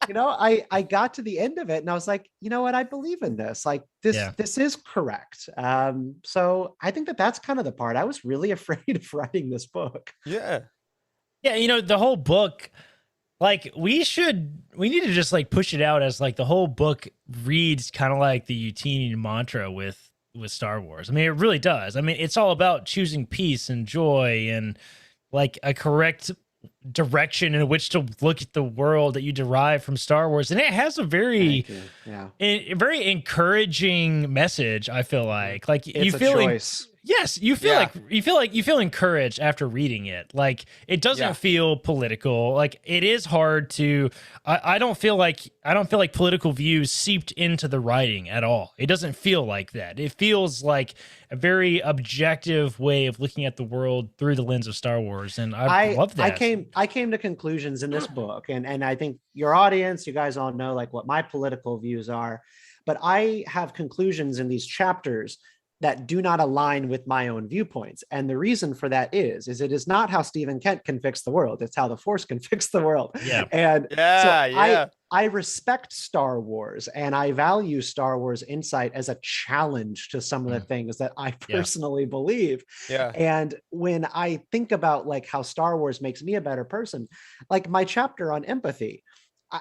I got to the end of it and I was like, you know what? I believe in this. Like this is correct. So I think that's kind of the part. I was really afraid of writing this book. Yeah. Yeah. You know, the whole book, like we need to just like push it out as like the whole book reads kind of like the Youtini mantra with Star Wars. I mean, it really does. I mean, it's all about choosing peace and joy and like a correct direction in which to look at the world that you derive from Star Wars. And it has a very encouraging message. I feel like it's you feel a choice. Yes, you feel encouraged after reading it. Like it doesn't feel political. Like it is hard to. I don't feel like political views seeped into the writing at all. It doesn't feel like that. It feels like a very objective way of looking at the world through the lens of Star Wars, and I love that. I came to conclusions in this book, and I think your audience, you guys all know like what my political views are, but I have conclusions in these chapters that do not align with my own viewpoints. And the reason for that is it is not how Stephen Kent can fix the world. It's how the Force can fix the world. Yeah. And I respect Star Wars and I value Star Wars insight as a challenge to some of the things that I personally believe. Yeah. And when I think about like how Star Wars makes me a better person, like my chapter on empathy,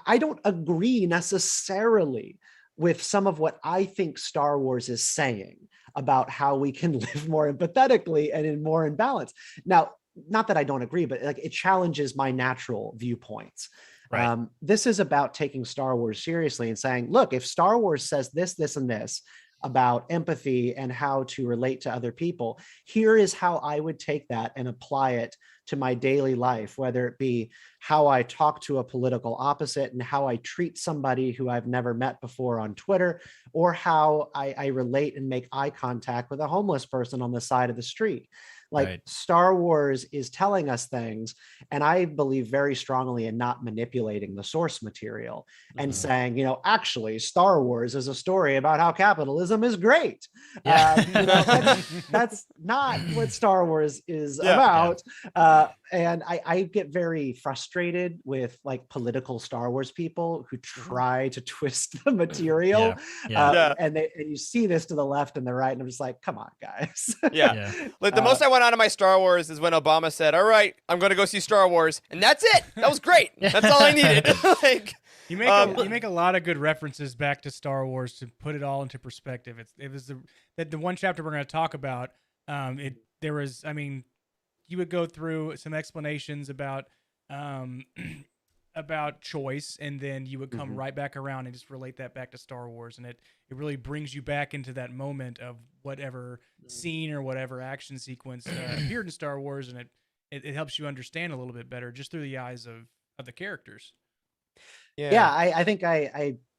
I don't agree necessarily with some of what I think Star Wars is saying about how we can live more empathetically and in more in balance. Now, not that I don't agree, but like it challenges my natural viewpoints. Right. This is about taking Star Wars seriously and saying, look, if Star Wars says this, this, and this about empathy and how to relate to other people, here is how I would take that and apply it to my daily life, whether it be how I talk to a political opposite and how I treat somebody who I've never met before on Twitter, or how I relate and make eye contact with a homeless person on the side of the street. Like Right. Star Wars is telling us things, and I believe very strongly in not manipulating the source material and saying, you know, actually Star Wars is a story about how capitalism is great. Yeah. You know, that's not what Star Wars is Yeah. about. And I get very frustrated with like political Star Wars people who try to twist the material. Yeah. And you see this to the left and the right, and I'm just like, come on, guys. Yeah. Yeah. Like the most I went on to my Star Wars is when Obama said, "All right, I'm going to go see Star Wars," and that's it. That was great. That's all I needed. Like, You make a lot of good references back to Star Wars to put it all into perspective. It was the one chapter we're going to talk about. There was, I mean, you would go through some explanations about about choice, and then you would come right back around and just relate that back to Star Wars, and it really brings you back into that moment of whatever scene or whatever action sequence appeared in Star Wars, and it helps you understand a little bit better just through the eyes of the characters. Yeah, I think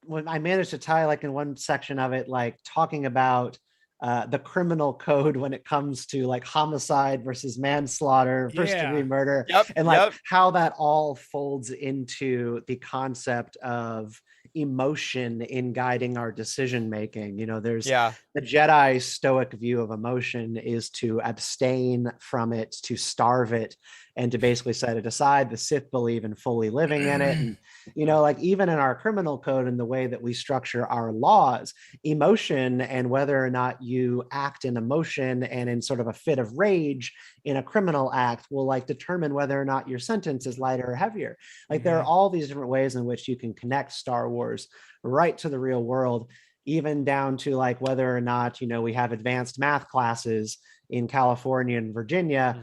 when I managed to tie like in one section of it, like talking about the criminal code when it comes to like homicide versus manslaughter, first degree murder, and like how that all folds into the concept of emotion in guiding our decision making. You know, there's the Jedi stoic view of emotion is to abstain from it, to starve it, and to basically set it aside. The Sith believe in fully living in it. And, you know, like even in our criminal code and the way that we structure our laws, emotion and whether or not you act in emotion and in sort of a fit of rage in a criminal act will like determine whether or not your sentence is lighter or heavier. Like there are all these different ways in which you can connect Star Wars right to the real world, even down to like whether or not, you know, we have advanced math classes in California and Virginia,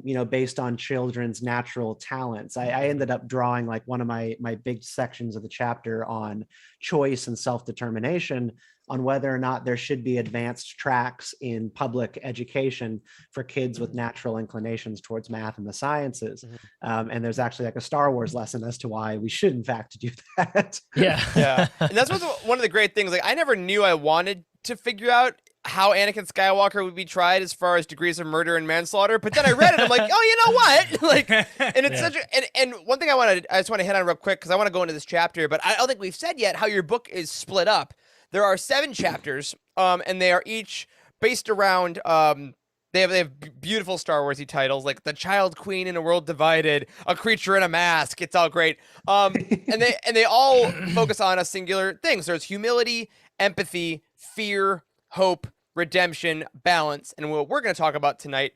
you know, based on children's natural talents. I ended up drawing like one of my big sections of the chapter on choice and self-determination, on whether or not there should be advanced tracks in public education for kids with natural inclinations towards math and the sciences. And there's actually like a Star Wars lesson as to why we should in fact do that. Yeah. And that's one of the great things. Like I never knew I wanted to figure out how Anakin Skywalker would be tried as far as degrees of murder and manslaughter. But then I read it, I'm like, oh, you know what? Like, and it's such a, and one thing I just want to hit on real quick, because I want to go into this chapter, but I don't think we've said yet how your book is split up. There are 7 chapters, and they are each based around, they have beautiful Star Warsy titles, like The Child Queen in a World Divided, A Creature in a Mask. It's all great. And they all focus on a singular thing. So there's humility, empathy, fear, hope, redemption, balance. And what we're going to talk about tonight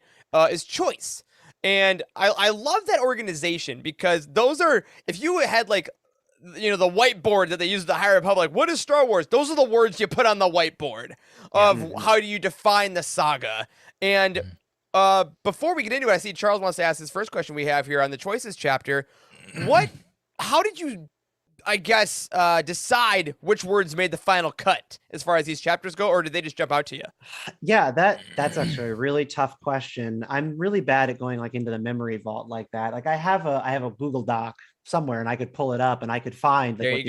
is choice. And I love that organization, because those are, if you had like, you know, the whiteboard that they use at the High Republic, what is Star Wars? Those are the words you put on the whiteboard of how do you define the saga. And before we get into it, I see Charles wants to ask his first question we have here on the choices chapter. How did you, I guess, decide which words made the final cut as far as these chapters go, or did they just jump out to you? Yeah, that's actually a really tough question. I'm really bad at going like into the memory vault like that. Like I have a Google Doc somewhere and I could pull it up and I could find like,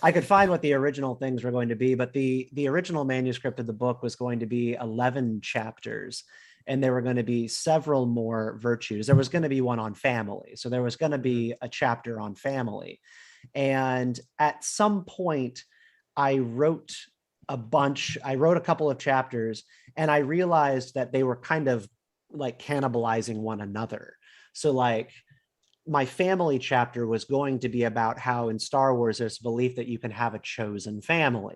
I could find what the original things were going to be, but the original manuscript of the book was going to be 11 chapters. And there were going to be several more virtues. There was going to be one on family. So there was going to be a chapter on family. And at some point I wrote a couple of chapters, and I realized that they were kind of like cannibalizing one another. So like my family chapter was going to be about how in Star Wars, there's belief that you can have a chosen family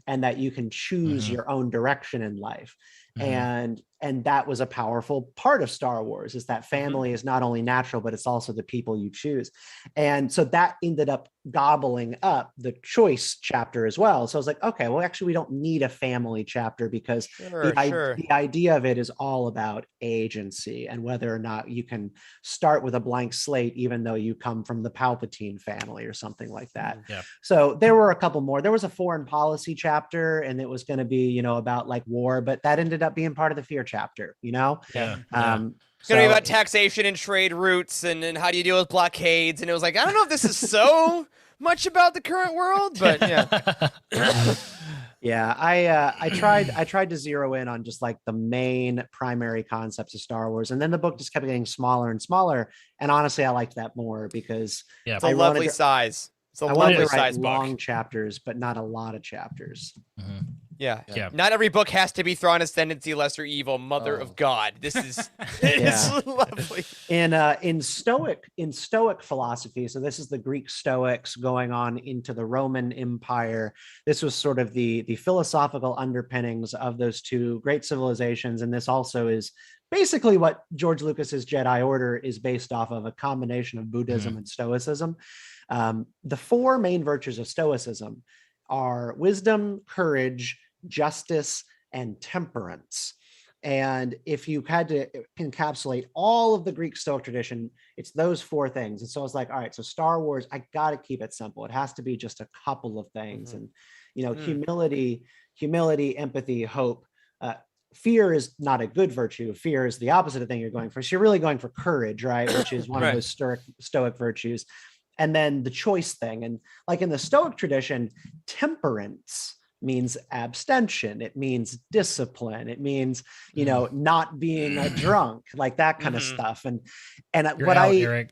and that you can choose your own direction in life. and that was a powerful part of Star Wars, is that family is not only natural, but it's also the people you choose. And so that ended up gobbling up the choice chapter as well. So I was like, okay, well, actually, we don't need a family chapter, because the idea of it is all about agency and whether or not you can start with a blank slate, even though you come from the Palpatine family or something like that. Yeah. So there were a couple more. There was a foreign policy chapter, and it was going to be, you know, about like war, but that ended up being part of the fear chapter, you know? Yeah. It's gonna be about taxation and trade routes, and how do you deal with blockades. And it was like, I don't know if this is so much about the current world, but yeah. Yeah, I tried to zero in on just like the main primary concepts of Star Wars, and then the book just kept getting smaller and smaller. And honestly, I liked that more because it's a lovely size. It's a lovely size book. Long chapters, but not a lot of chapters. Yeah. Not every book has to be Thrawn Ascendancy, Lesser Evil, Mother of God. This is it's lovely. In Stoic philosophy, so this is the Greek Stoics going on into the Roman Empire. This was sort of the philosophical underpinnings of those two great civilizations, and this also is basically what George Lucas's Jedi Order is based off of, a combination of Buddhism and Stoicism. The four main virtues of Stoicism are wisdom, courage, justice, and temperance. And if you had to encapsulate all of the Greek Stoic tradition, it's those four things. And so I was like, all right, so Star Wars, I got to keep it simple. It has to be just a couple of things. And, you know, humility, empathy, hope. Fear is not a good virtue. Fear is the opposite of thing you're going for. So you're really going for courage, right? Which is one of those Stoic virtues. And then the choice thing. And like in the Stoic tradition, temperance means abstention. It means discipline. It means, you know, not being a drunk, like that kind of stuff. And You're out, Eric.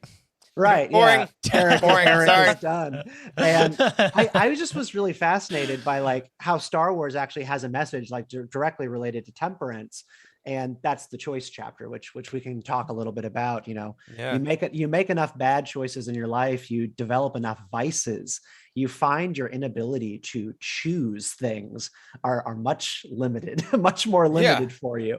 Right. Boring. Yeah. Boring. Sorry. Is done. And I just was really fascinated by like how Star Wars actually has a message like directly related to temperance. And that's the choice chapter, which we can talk a little bit about. You know, you make enough bad choices in your life, you develop enough vices, you find your inability to choose things are much limited, much more limited for you.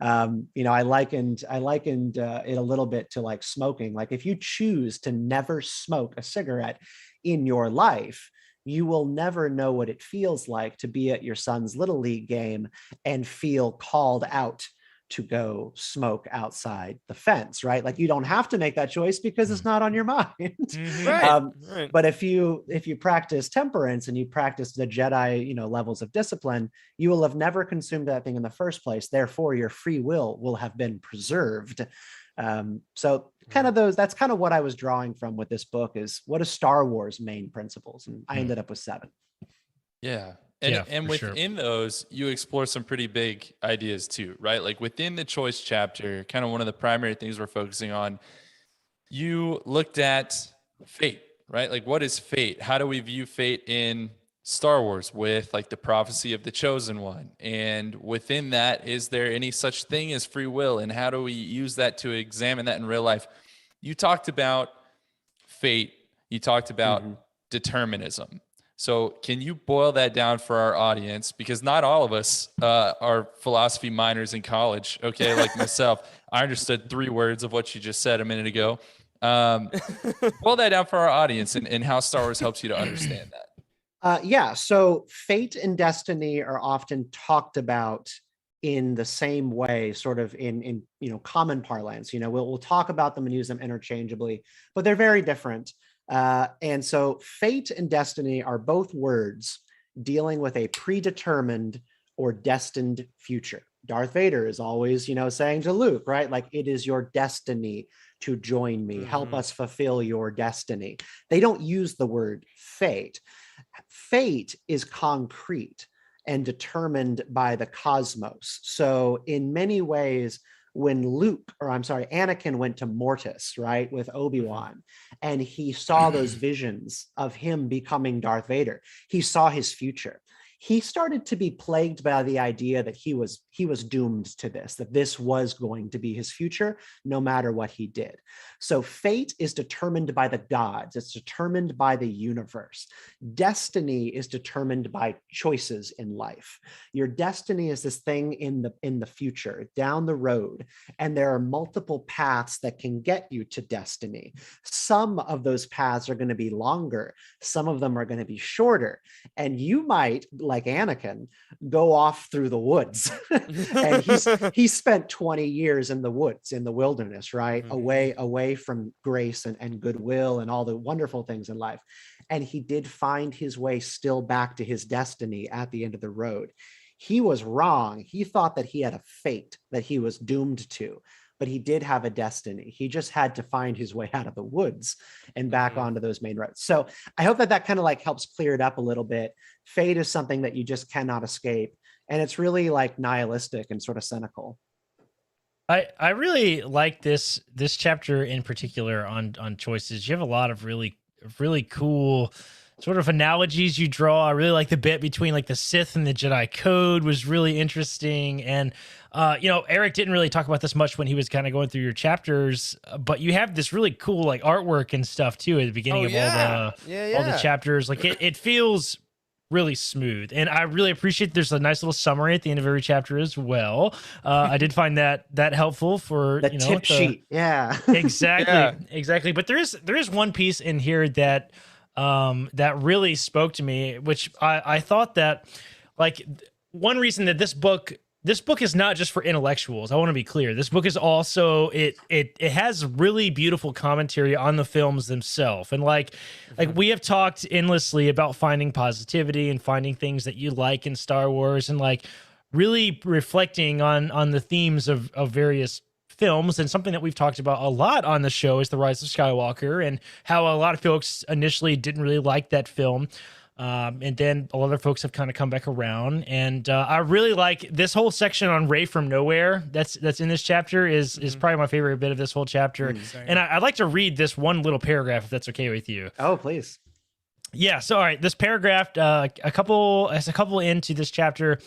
You know, I likened it a little bit to like smoking. Like if you choose to never smoke a cigarette in your life, you will never know what it feels like to be at your son's little league game and feel called out to go smoke outside the fence, right? Like you don't have to make that choice because it's not on your mind. But if you practice temperance and you practice the Jedi, you know, levels of discipline, you will have never consumed that thing in the first place. Therefore, your free will have been preserved. So kind of that's kind of what I was drawing from with this book is what is Star Wars main principles? And I ended up with 7. Yeah. And within those, you explore some pretty big ideas too, right? Like within the choice chapter, kind of one of the primary things we're focusing on, you looked at fate, right? Like what is fate? How do we view fate in Star Wars with like the prophecy of the chosen one? And within that, is there any such thing as free will? And how do we use that to examine that in real life? You talked about fate. You talked about determinism. So can you boil that down for our audience? Because not all of us are philosophy minors in college. Okay, like myself, I understood 3 words of what you just said a minute ago. Boil that down for our audience and how Star Wars helps you to understand that. So fate and destiny are often talked about in the same way, sort of in you know, common parlance. You know, we'll talk about them and use them interchangeably, but they're very different. And so fate and destiny are both words dealing with a predetermined or destined future. Darth Vader is always, you know, saying to Luke, right? Like, it is your destiny to join me. Help us fulfill your destiny. They don't use the word fate. Fate is concrete and determined by the cosmos. So in many ways, when Anakin went to Mortis, right, with Obi-Wan, and he saw those visions of him becoming Darth Vader, he saw his future. he started to be plagued by the idea that he was doomed to this, that this was going to be his future, no matter what he did. So fate is determined by the gods. It's determined by the universe. Destiny is determined by choices in life. Your destiny is this thing in the future, down the road, and there are multiple paths that can get you to destiny. Some of those paths are going to be longer. Some of them are going to be shorter. And you might, like Anakin, go off through the woods. And he spent 20 years in the woods, in the wilderness, right? Away from grace and goodwill and all the wonderful things in life. And he did find his way still back to his destiny at the end of the road. He was wrong. He thought that he had a fate that he was doomed to, but he did have a destiny. He just had to find his way out of the woods and back onto those main roads. So I hope that kind of like helps clear it up a little bit. Fate is something that you just cannot escape. And it's really like nihilistic and sort of cynical. I really like this chapter in particular on choices. You have a lot of really cool sort of analogies you draw. I really like the bit between like the Sith and the Jedi Code was really interesting. And Eric didn't really talk about this much when he was kind of going through your chapters, but you have this really cool like artwork and stuff too at the beginning of all the chapters. Like it feels really smooth, and I really appreciate there's a nice little summary at the end of every chapter as well. I did find that helpful for the tip sheet. Yeah, exactly. But there is one piece in here that really spoke to me, which I thought that like one reason that this book is not just for intellectuals. I want to be clear. This book is also it has really beautiful commentary on the films themselves. And like we have talked endlessly about finding positivity and finding things that you like in Star Wars, and like really reflecting on the themes of various films. And something that we've talked about a lot on the show is The Rise of Skywalker, and how a lot of folks initially didn't really like that film. And then a lot of folks have kind of come back around, and I really like this whole section on Rey from Nowhere. That's in this chapter is probably my favorite bit of this whole chapter. And I'd like to read this one little paragraph if that's okay with you. Oh, please. Yeah. So all right, this paragraph, a couple into this chapter,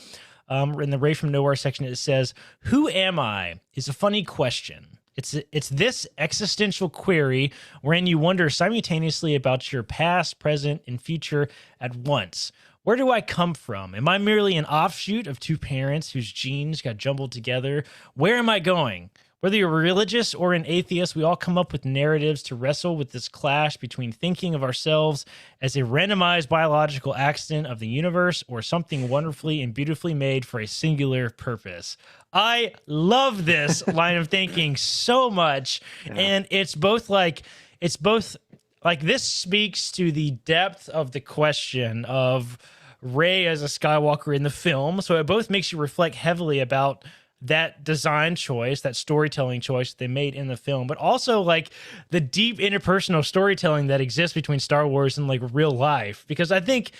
in the Rey from Nowhere section, it says, "Who am I? Is a funny question. It's this existential query wherein you wonder simultaneously about your past, present, and future at once. Where do I come from? Am I merely an offshoot of two parents whose genes got jumbled together? Where am I going? Whether you're religious or an atheist, we all come up with narratives to wrestle with this clash between thinking of ourselves as a randomized biological accident of the universe or something wonderfully and beautifully made for a singular purpose." I love this line of thinking so much. Yeah. And it's both like this speaks to the depth of the question of Rey as a Skywalker in the film. So it both makes you reflect heavily about that design choice, that storytelling choice they made in the film, but also like the deep interpersonal storytelling that exists between Star Wars and like real life. Because I think,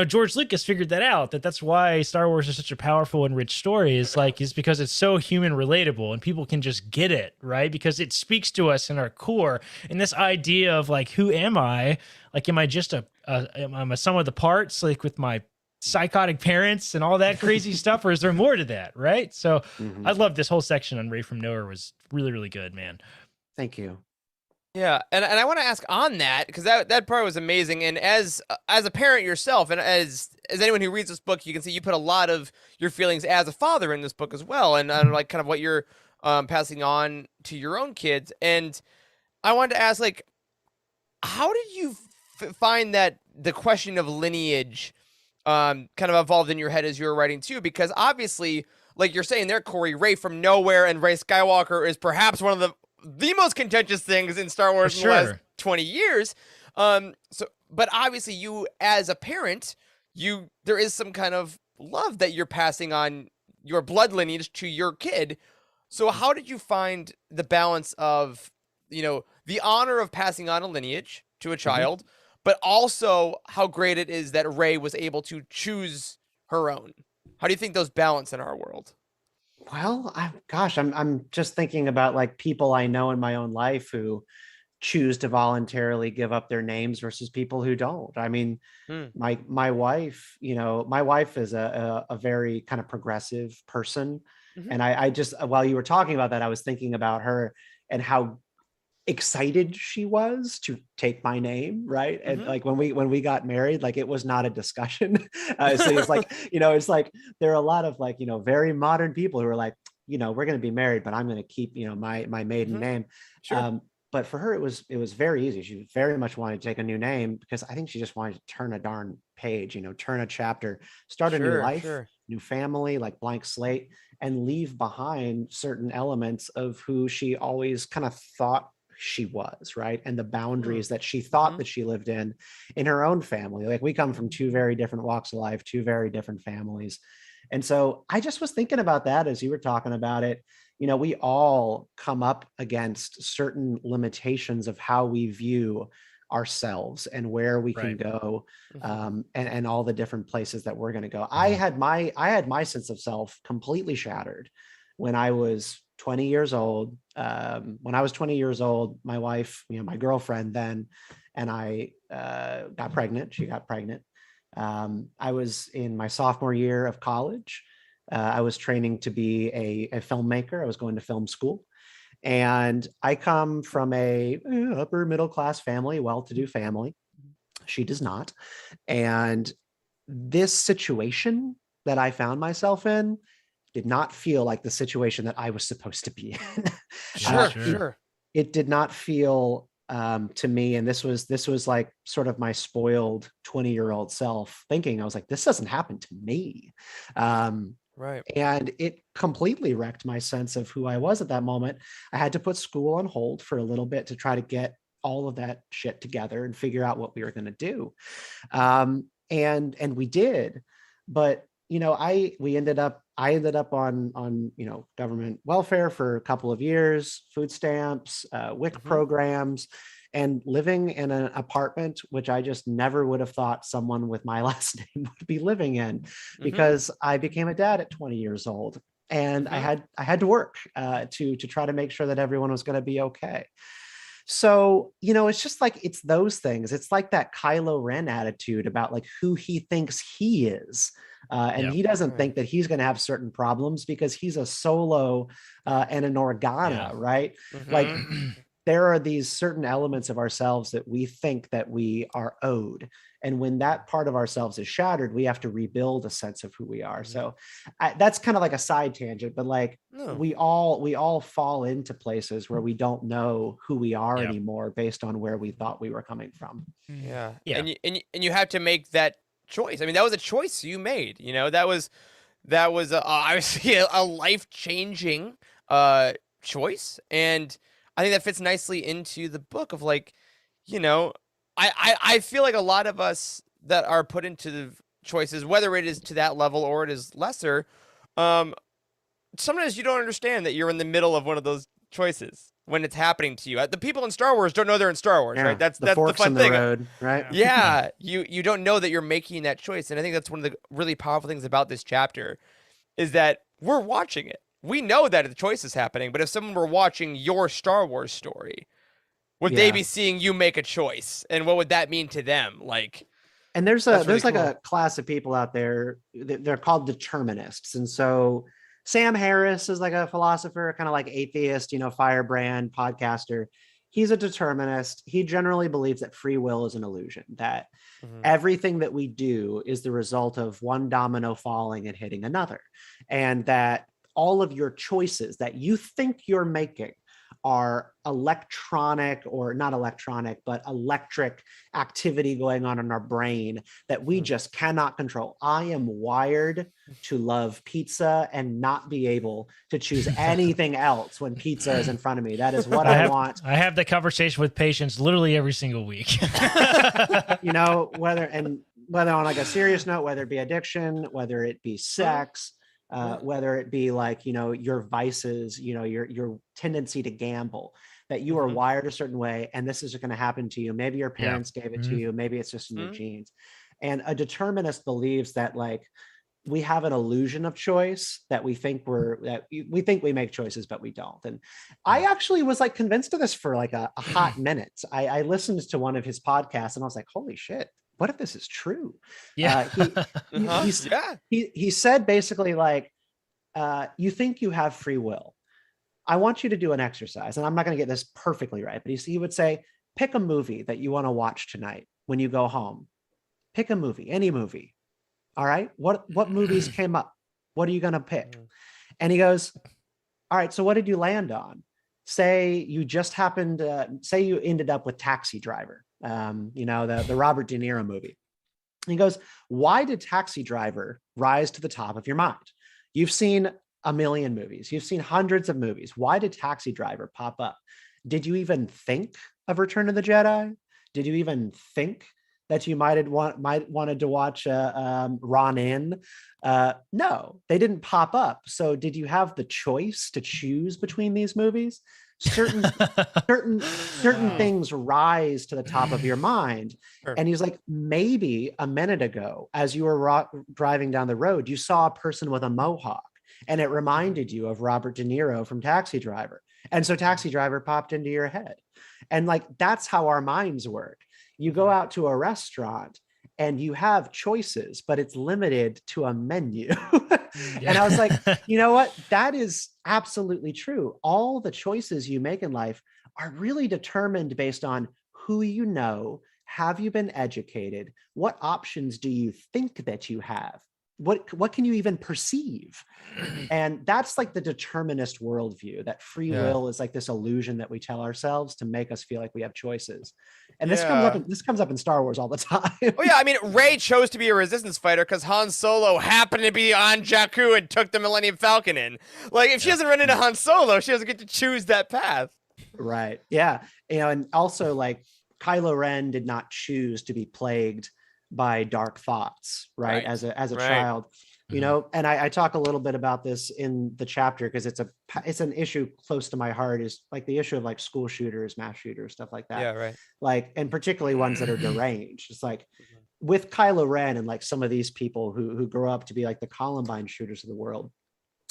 George Lucas figured that out, that's why Star Wars is such a powerful and rich story, is because it's so human relatable and people can just get it, right? Because it speaks to us in our core. And this idea of like, who am I? Like, am I just am I some of the parts, like with my psychotic parents and all that crazy stuff, or is there more to that, right? So I love this whole section on Rey from Nowhere. Was really, really good, man. Thank you. Yeah, and I want to ask on that, because that part was amazing. And as a parent yourself, and as anyone who reads this book, you can see you put a lot of your feelings as a father in this book as well, and like kind of what you're passing on to your own kids. And I wanted to ask, like, how did you find that the question of lineage kind of evolved in your head as you were writing too? Because obviously, like you're saying there, Corey, Rey from Nowhere and Rey Skywalker is perhaps one of the most contentious things in Star Wars in the last 20 years. But obviously you as a parent, there is some kind of love that you're passing on your blood lineage to your kid. So how did you find the balance of, the honor of passing on a lineage to a child, but also how great it is that Rey was able to choose her own? How do you think those balance in our world? Well, I'm just thinking about like people I know in my own life who choose to voluntarily give up their names versus people who don't. I mean, my wife, my wife is a very kind of progressive person. And I just, while you were talking about that, I was thinking about her and how excited she was to take my name, right? And like when we got married, like it was not a discussion. So it's like, it's like there are a lot of like, very modern people who are like, we're going to be married, but I'm going to keep, my maiden name. Sure. But for her, it was very easy. She very much wanted to take a new name because I think she just wanted to turn a darn page, turn a chapter, start a new life, new family, like blank slate, and leave behind certain elements of who she always kind of thought she was, right? And the boundaries that she thought that she lived in her own family. Like we come from two very different walks of life, two very different families. And so I just was thinking about that as you were talking about it. We all come up against certain limitations of how we view ourselves and where we can go, and all the different places that we're going to go. I had my sense of self completely shattered when I was 20 years old. When I was 20 years old, my wife, my girlfriend then, and I got pregnant. She got pregnant. I was in my sophomore year of college. I was training to be a filmmaker. I was going to film school. And I come from a upper middle class family, well-to-do family. She does not. And this situation that I found myself in did not feel like the situation that I was supposed to be in. Sure. It did not feel to me, and this was like sort of my spoiled 20-year-old self thinking. I was like, this doesn't happen to me. Right. And it completely wrecked my sense of who I was at that moment. I had to put school on hold for a little bit to try to get all of that shit together and figure out what we were going to do. And we did, but I ended up on government welfare for a couple of years, food stamps, WIC programs, and living in an apartment, which I just never would have thought someone with my last name would be living in, because I became a dad at 20 years old, and I had to work to try to make sure that everyone was going to be okay. So, it's just like, it's those things. It's like that Kylo Ren attitude about like who he thinks he is. And he doesn't think that he's going to have certain problems because he's a Solo and an Organa, right? Like there are these certain elements of ourselves that we think that we are owed. And when that part of ourselves is shattered, we have to rebuild a sense of who we are. So that's kind of like a side tangent, but like we all fall into places where we don't know who we are anymore based on where we thought we were coming from. Yeah. And you have to make that choice. I mean, that was a choice you made. That was obviously a life-changing choice, and I think that fits nicely into the book of like, I feel like a lot of us that are put into the choices, whether it is to that level or it is lesser, sometimes you don't understand that you're in the middle of one of those choices when it's happening to you. The people in Star Wars don't know they're in Star Wars, right? That's the fun thing. Road, right? Yeah, you don't know that you're making that choice, and I think that's one of the really powerful things about this chapter, is that we're watching it. We know that the choice is happening, but if someone were watching your Star Wars story, would they be seeing you make a choice, and what would that mean to them? Like, and there's like a class of people out there. They're called determinists, and so Sam Harris is like a philosopher, kind of like atheist, firebrand podcaster. He's a determinist. He generally believes that free will is an illusion, that everything that we do is the result of one domino falling and hitting another, and that all of your choices that you think you're making are electronic, or not electronic, but electric activity going on in our brain that we just cannot control. I am wired to love pizza and not be able to choose anything else when pizza is in front of me. That is what I want. I have the conversation with patients literally every single week. Whether on like a serious note, whether it be addiction, whether it be sex, whether it be like, your vices, your tendency to gamble, that you are wired a certain way, and this is going to happen to you. Maybe your parents gave it to you. Maybe it's just in your genes. And a determinist believes that like we have an illusion of choice that we think we think we make choices, but we don't. And I actually was like convinced of this for like a hot minute. I listened to one of his podcasts and I was like, holy shit, what if this is true? Yeah. He said basically like, you think you have free will. I want you to do an exercise, and I'm not going to get this perfectly right, but he would say, pick a movie that you want to watch tonight when you go home. Pick a movie, any movie. All right. What movies came up? What are you going to pick? And he goes, all right, so what did you land on? Say you just happened, say you ended up with Taxi Driver, the Robert De Niro movie. And he goes, why did Taxi Driver rise to the top of your mind? You've seen a million movies. You've seen hundreds of movies. Why did Taxi Driver pop up? Did you even think of Return of the Jedi? Did you even think that you might wanted to watch Ronin? No, they didn't pop up. So did you have the choice to choose between these movies? Certain things rise to the top of your mind. Sure. And he's like, maybe a minute ago, as you were driving down the road, you saw a person with a mohawk and it reminded you of Robert De Niro from Taxi Driver. And so Taxi Driver popped into your head. And like, that's how our minds work. You go out to a restaurant and you have choices, but it's limited to a menu. And I was like, you know what? That is absolutely true. All the choices you make in life are really determined based on who you know. Have you been educated? What options do you think that you have? What can you even perceive? And that's like the determinist worldview, that free will is like this illusion that we tell ourselves to make us feel like we have choices. And this comes up in Star Wars all the time. Oh yeah, I mean, Rey chose to be a resistance fighter because Han Solo happened to be on Jakku and took the Millennium Falcon in. Like, if she doesn't run into Han Solo, she doesn't get to choose that path. Right. Yeah. And also like Kylo Ren did not choose to be plagued by dark thoughts, right? As a child, and I talk a little bit about this in the chapter because it's an issue close to my heart, is like the issue of like school shooters, mass shooters, stuff like that. Yeah, right. Like, and particularly ones that are deranged. It's like with Kylo Ren and like some of these people who grow up to be like the Columbine shooters of the world.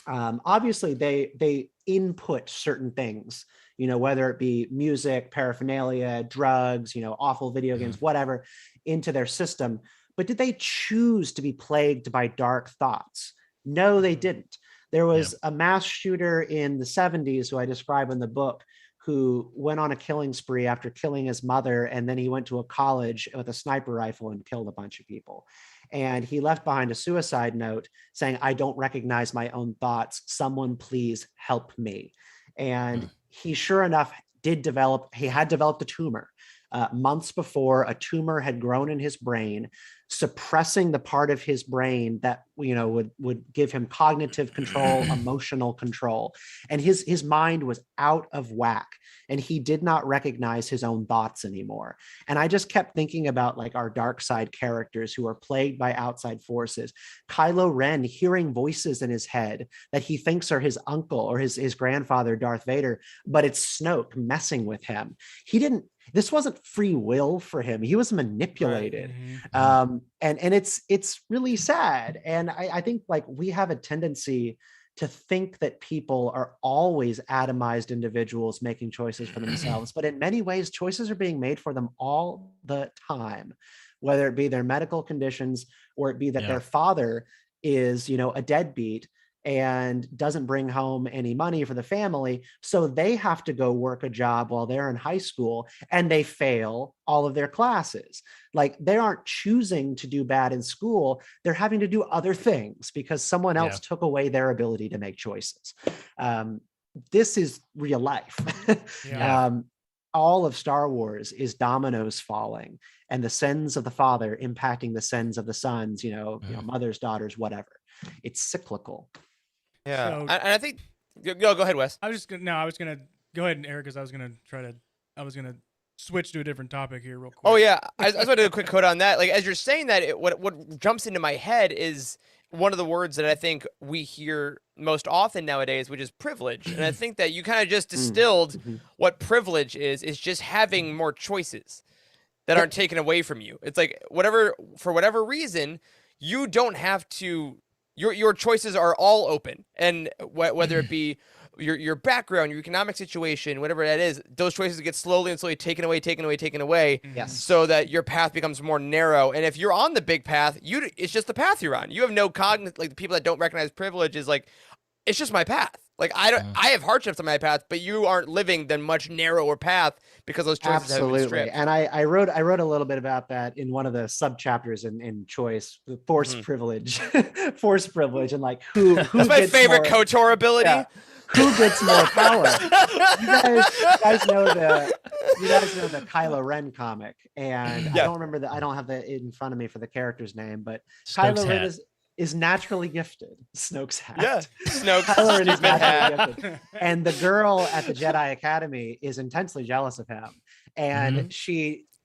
Obviously they input certain things, whether it be music, paraphernalia, drugs, awful video games, whatever, into their system. But did they choose to be plagued by dark thoughts? No, they didn't. There was a mass shooter in the 70s who I describe in the book, who went on a killing spree after killing his mother. And then he went to a college with a sniper rifle and killed a bunch of people. And he left behind a suicide note saying, I don't recognize my own thoughts. Someone please help me. And he sure enough had developed a tumor. Months before, a tumor had grown in his brain, suppressing the part of his brain that would give him cognitive control, emotional control, and his mind was out of whack, and he did not recognize his own thoughts anymore. And I just kept thinking about like our dark side characters who are plagued by outside forces. Kylo Ren hearing voices in his head that he thinks are his uncle or his grandfather Darth Vader, but it's Snoke messing with him. This wasn't free will for him. He was manipulated. Right. And it's really sad. And I think like we have a tendency to think that people are always atomized individuals making choices for themselves. But in many ways, choices are being made for them all the time, whether it be their medical conditions or it be that their father is, a deadbeat and doesn't bring home any money for the family. So they have to go work a job while they're in high school and they fail all of their classes. Like, they aren't choosing to do bad in school. They're having to do other things because someone else took away their ability to make choices. This is real life. All of Star Wars is dominoes falling and the sins of the father impacting the sins of the sons, mothers, daughters, whatever. It's cyclical. Yeah. So- and I think, go ahead, Wes. I was gonna go ahead, Eric, because I was gonna switch to a different topic here real quick. Oh yeah, I just want to do a quick quote on that. Like, as you're saying that, what jumps into my head is one of the words that I think we hear most often nowadays, which is privilege. And I think that you kind of just distilled what privilege is just having more choices that aren't taken away from you. It's like for whatever reason, you don't have to your choices are all open, and whether it be your background, your economic situation, whatever that is, those choices get slowly and slowly taken away, Yes. so that your path becomes more narrow. And if you're on the big path, it's just the path you're on. You have no like the people that don't recognize privilege is like, it's just my path. Like I have hardships on my path, but you aren't living the much narrower path because those choices have been stripped. And I wrote a little bit about that in one of the sub chapters in Choice, the force privilege, and like who That's my gets favorite more, KOTOR ability. Yeah. Who gets more power? You guys know the Kylo Ren comic, and I don't remember I don't have it in front of me for the character's name, but Snoke's Kylo Ren hat. is naturally gifted. Snoke's hat. Yeah, Snoke's Kylo Ren is stupid hat. naturally gifted. And the girl at the Jedi Academy is intensely jealous of him, and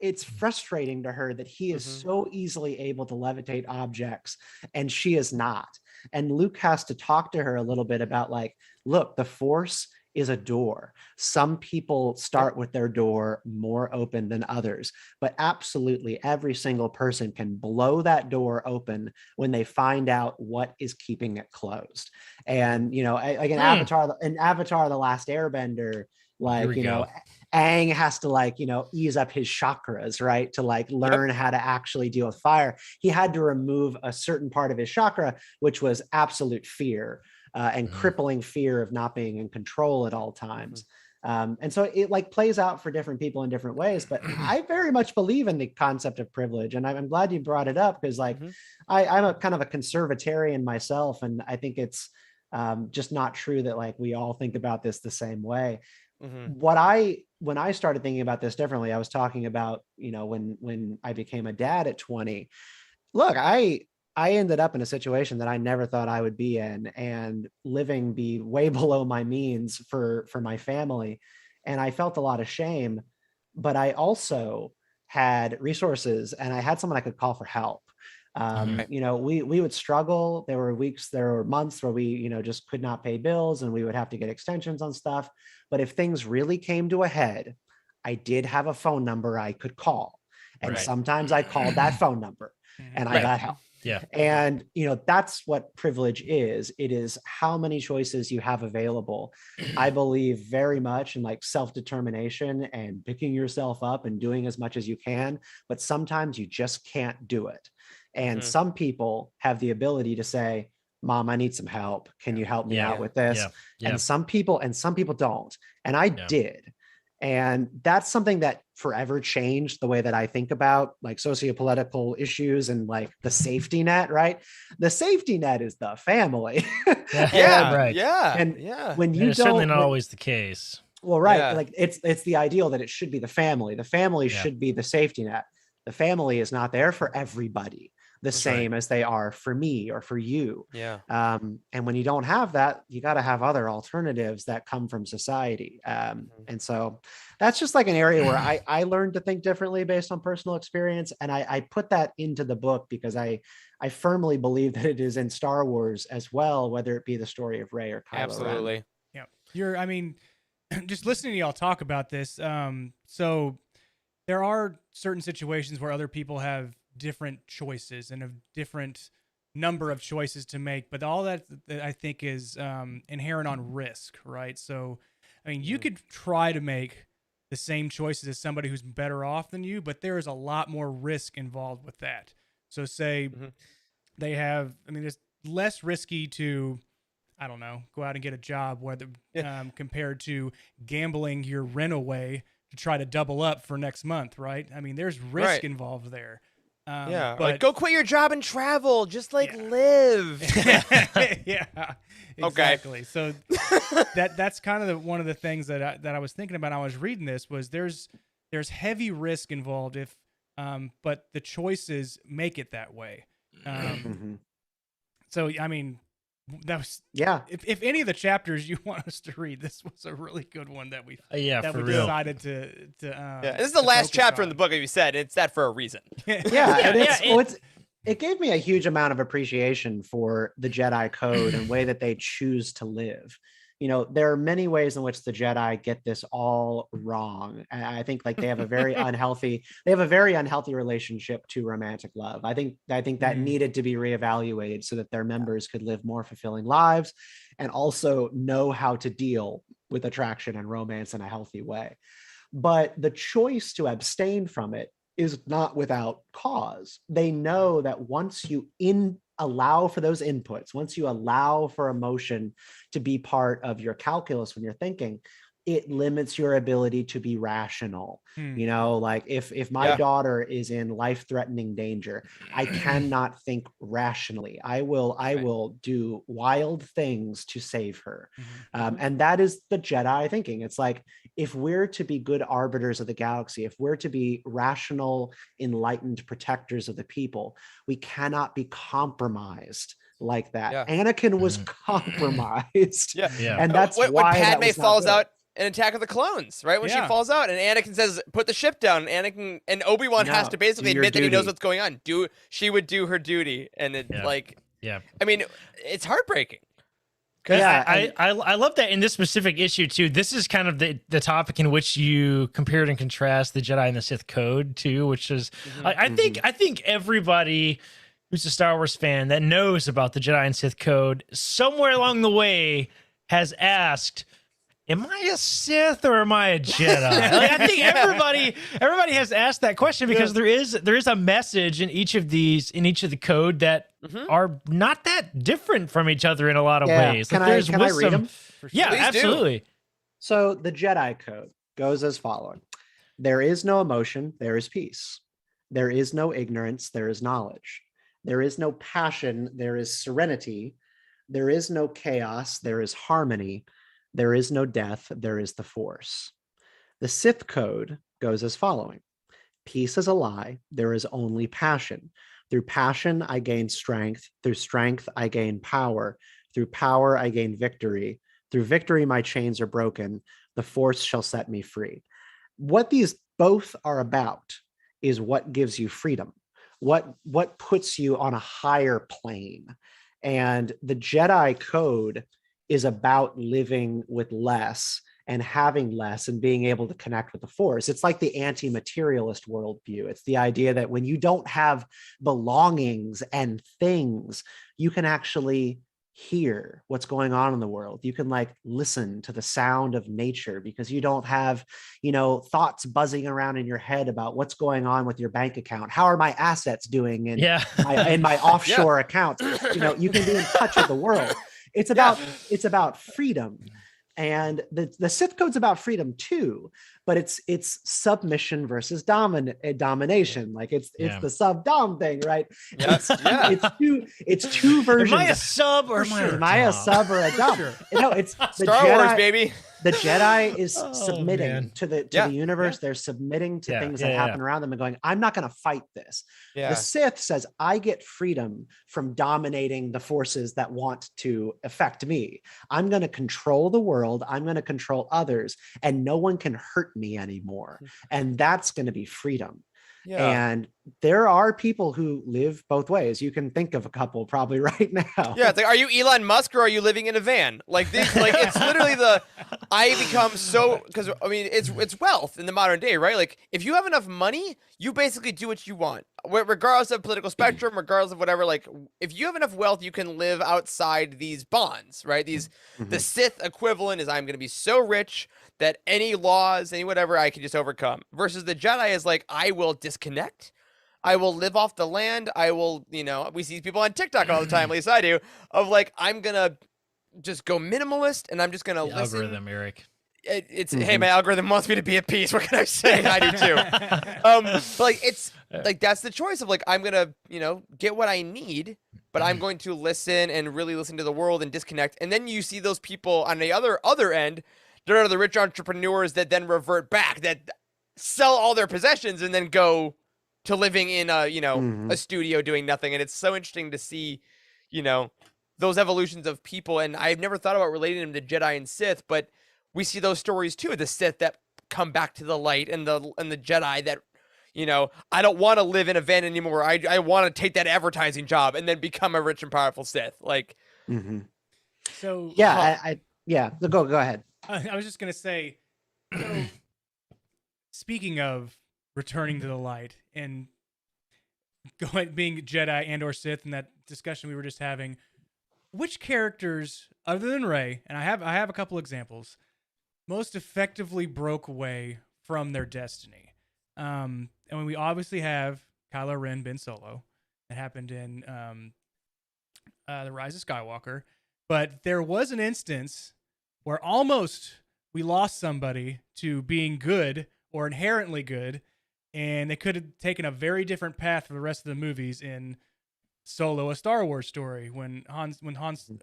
it's frustrating to her that he is so easily able to levitate objects and she is not. And Luke has to talk to her a little bit about like, look, the Force is a door. Some people start with their door more open than others, but absolutely every single person can blow that door open when they find out what is keeping it closed. And, you know, like in Avatar, The Last Airbender, like, you know, Aang has to like, you know, ease up his chakras, right? To like learn how to actually deal with fire. He had to remove a certain part of his chakra, which was absolute fear. And crippling fear of not being in control at all times. And so it like plays out for different people in different ways, but I very much believe in the concept of privilege. And I'm glad you brought it up because like, I'm a kind of a conservatarian myself. And I think it's just not true that like, we all think about this the same way. When I started thinking about this differently, I was talking about, you know, when I became a dad at 20, look, I ended up in a situation that I never thought I would be in and living be way below my means for my family. And I felt a lot of shame, but I also had resources and I had someone I could call for help. You know, we would struggle. There were months where we, you know, just could not pay bills and we would have to get extensions on stuff. But if things really came to a head, I did have a phone number I could call. And sometimes I called that phone number and I got help. Yeah. And, you know, that's what privilege is. It is how many choices you have available. I believe very much in like self-determination and picking yourself up and doing as much as you can, but sometimes you just can't do it. And some people have the ability to say, Mom, I need some help. Can you help me out with this? And some people don't. And I did. And that's something that forever changed the way that I think about like sociopolitical issues and like the safety net, right? The safety net is the family. And when you it's certainly not always the case. Well, right. Like it's the ideal that it should be the family. The family should be the safety net. The family is not there for everybody the same as they are for me or for you. And when you don't have that, you got to have other alternatives that come from society. And so that's just like an area where I learned to think differently based on personal experience. And I put that into the book because I firmly believe that it is in Star Wars as well, whether it be the story of Rey or Kylo Ren. Yeah. I mean, just listening to y'all talk about this. So there are certain situations where other people have different choices and a different number of choices to make, but all that I think is inherent on risk, right? So, I mean, you could try to make the same choices as somebody who's better off than you, but there is a lot more risk involved with that. So say they have, I mean, it's less risky to, I don't know, go out and get a job whether compared to gambling your rent away to try to double up for next month, right? I mean, there's risk involved there. But like go quit your job and travel, just like live. Exactly. So that's kind of one of the things that I was thinking about. I was reading this was there's heavy risk involved but the choices make it that way. So I mean, that was If any of the chapters you want us to read, this was a really good one that we decided to this is the last chapter in the book, as you said. It's that for a reason. It gave me a huge amount of appreciation for the Jedi Code and way that they choose to live. there are many ways in which the Jedi get this all wrong. And I think like they have a very unhealthy relationship to romantic love. I think that needed to be reevaluated so that their members could live more fulfilling lives and also know how to deal with attraction and romance in a healthy way. But the choice to abstain from it is not without cause. They know that once you allow for those inputs, once you allow for emotion to be part of your calculus when you're thinking, it limits your ability to be rational. Like if my daughter is in life-threatening danger, I cannot think rationally. I will do wild things to save her. And that is the Jedi thinking. It's like, if we're to be good arbiters of the galaxy, if we're to be rational, enlightened protectors of the people, we cannot be compromised like that. Anakin was compromised. And that's when why Padme falls out in Attack of the Clones, right? When she falls out and Anakin says, put the ship down, Anakin and Obi-Wan has to basically admit that he knows what's going on. She would do her duty. And it I mean, it's heartbreaking. I love that in this specific issue too. This is kind of the topic in which you compared and contrast the Jedi and the Sith code too, which is I think everybody who's a Star Wars fan that knows about the Jedi and Sith code somewhere along the way has asked, am I a Sith or am I a Jedi? Like, I think everybody has asked that question because there is a message in each of the code that are not that different from each other in a lot of ways. Can I read them? Yeah, Please absolutely. do. So the Jedi code goes as following: there is no emotion, there is peace. There is no ignorance, there is knowledge. There is no passion, there is serenity. There is no chaos, there is harmony. There is no death, there is the Force. The Sith code goes as following: peace is a lie, there is only passion. Through passion, I gain strength. Through strength, I gain power. Through power, I gain victory. Through victory, my chains are broken. The Force shall set me free. What these both are about is what gives you freedom, what puts you on a higher plane. And the Jedi code is about living with less and having less and being able to connect with the Force. It's like the anti-materialist worldview. It's the idea that when you don't have belongings and things, you can actually hear what's going on in the world. You can like listen to the sound of nature because you don't have, thoughts buzzing around in your head about what's going on with your bank account. How are my assets doing in my offshore accounts? You can be in touch with the world. It's about freedom. And the Sith code's about freedom too, but it's submission versus domination. Like it's the sub-dom thing, right? It's two versions. Am I a sub or am I a sub or a dom? It's the Star Jedi, Wars, baby. The Jedi is submitting to the universe. They're submitting to things that happen around them and going, I'm not going to fight this. The Sith says, I get freedom from dominating the forces that want to affect me. I'm going to control the world. I'm going to control others, and no one can hurt me anymore. And that's going to be freedom. And there are people who live both ways. You can think of a couple probably right now. Yeah, it's like, are you Elon Musk or are you living in a van? Like this, like it's literally I become so, because I mean it's wealth in the modern day, right? Like if you have enough money, you basically do what you want, regardless of political spectrum, regardless of whatever. Like if you have enough wealth, you can live outside these bonds, right? The Sith equivalent is I'm going to be so rich that any laws, any whatever, I can just overcome. Versus the Jedi is like, I will disconnect. I will live off the land. I will, we see people on TikTok all the time, at least I do, of like, I'm going to just go minimalist and I'm just going to listen. Algorithm, Eric. Hey, my algorithm wants me to be at peace. What can I say? I do too. But like, it's like, that's the choice of like, I'm going to, get what I need, but I'm going to listen and really listen to the world and disconnect. And then you see those people on the other end. They're the rich entrepreneurs that then revert back, that sell all their possessions and then go to living in a studio doing nothing. And it's so interesting to see, those evolutions of people. And I've never thought about relating them to Jedi and Sith, but we see those stories too, the Sith that come back to the light and the Jedi that, I don't want to live in a van anymore. I want to take that advertising job and then become a rich and powerful Sith. Like, so yeah, Yeah, go ahead. I was just gonna say, so, speaking of returning to the light and being Jedi and or Sith, in that discussion we were just having, which characters other than Rey, and I have a couple examples, most effectively broke away from their destiny? And when we obviously have Kylo Ren, Ben Solo, that happened in The Rise of Skywalker, but there was an instance where almost we lost somebody to being good or inherently good, and they could have taken a very different path for the rest of the movies in Solo, a Star Wars story. When Han's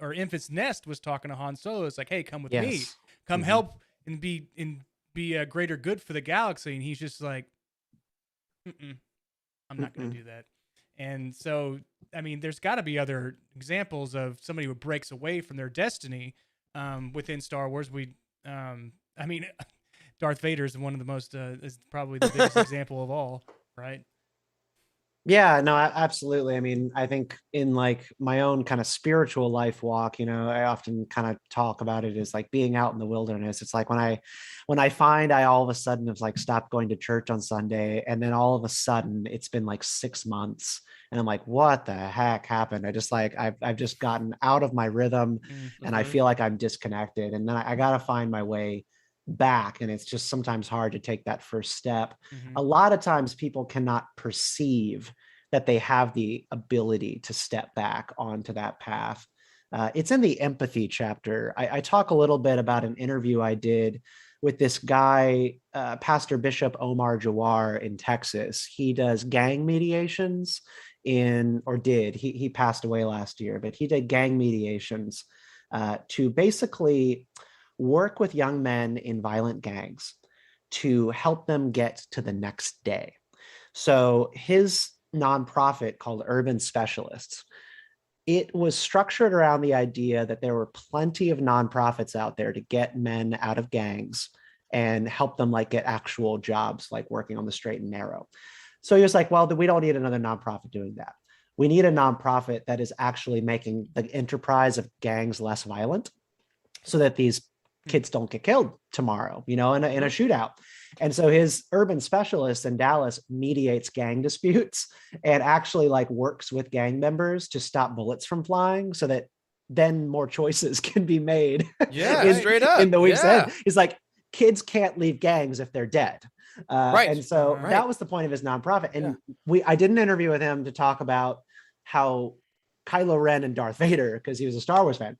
or Infant's Nest was talking to Han Solo, it's like, hey, come with me, come help and be a greater good for the galaxy, and he's just like, I'm not going to do that. And so, I mean, there's got to be other examples of somebody who breaks away from their destiny within Star Wars. I mean, Darth Vader is one of the most, is probably the biggest example of all, right? Yeah, no, absolutely. I mean, I think in like my own kind of spiritual life walk, you know, I often kind of talk about it as like being out in the wilderness. It's like when I find I all of a sudden have like stopped going to church on Sunday, and then all of a sudden it's been like 6 months, and I'm like, what the heck happened? I just like I've just gotten out of my rhythm, and I feel like I'm disconnected, and then I got to find my way back, and it's just sometimes hard to take that first step. A lot of times people cannot perceive that they have the ability to step back onto that path. It's in the empathy chapter. I talk a little bit about an interview I did with this guy, Pastor Bishop Omar Jawar in Texas. He does gang mediations he passed away last year, but he did gang mediations to basically work with young men in violent gangs to help them get to the next day. So his nonprofit called Urban Specialists, it was structured around the idea that there were plenty of nonprofits out there to get men out of gangs and help them like get actual jobs, like working on the straight and narrow. So he was like, well, we don't need another nonprofit doing that. We need a nonprofit that is actually making the enterprise of gangs less violent, so that these kids don't get killed tomorrow, you know, in a shootout. And so his Urban Specialist in Dallas mediates gang disputes and actually like works with gang members to stop bullets from flying, so that then more choices can be made. Yeah, straight up. In the week's end. He's like, kids can't leave gangs if they're dead. Right. And so that was the point of his nonprofit. And I did an interview with him to talk about how Kylo Ren and Darth Vader, because he was a Star Wars fan,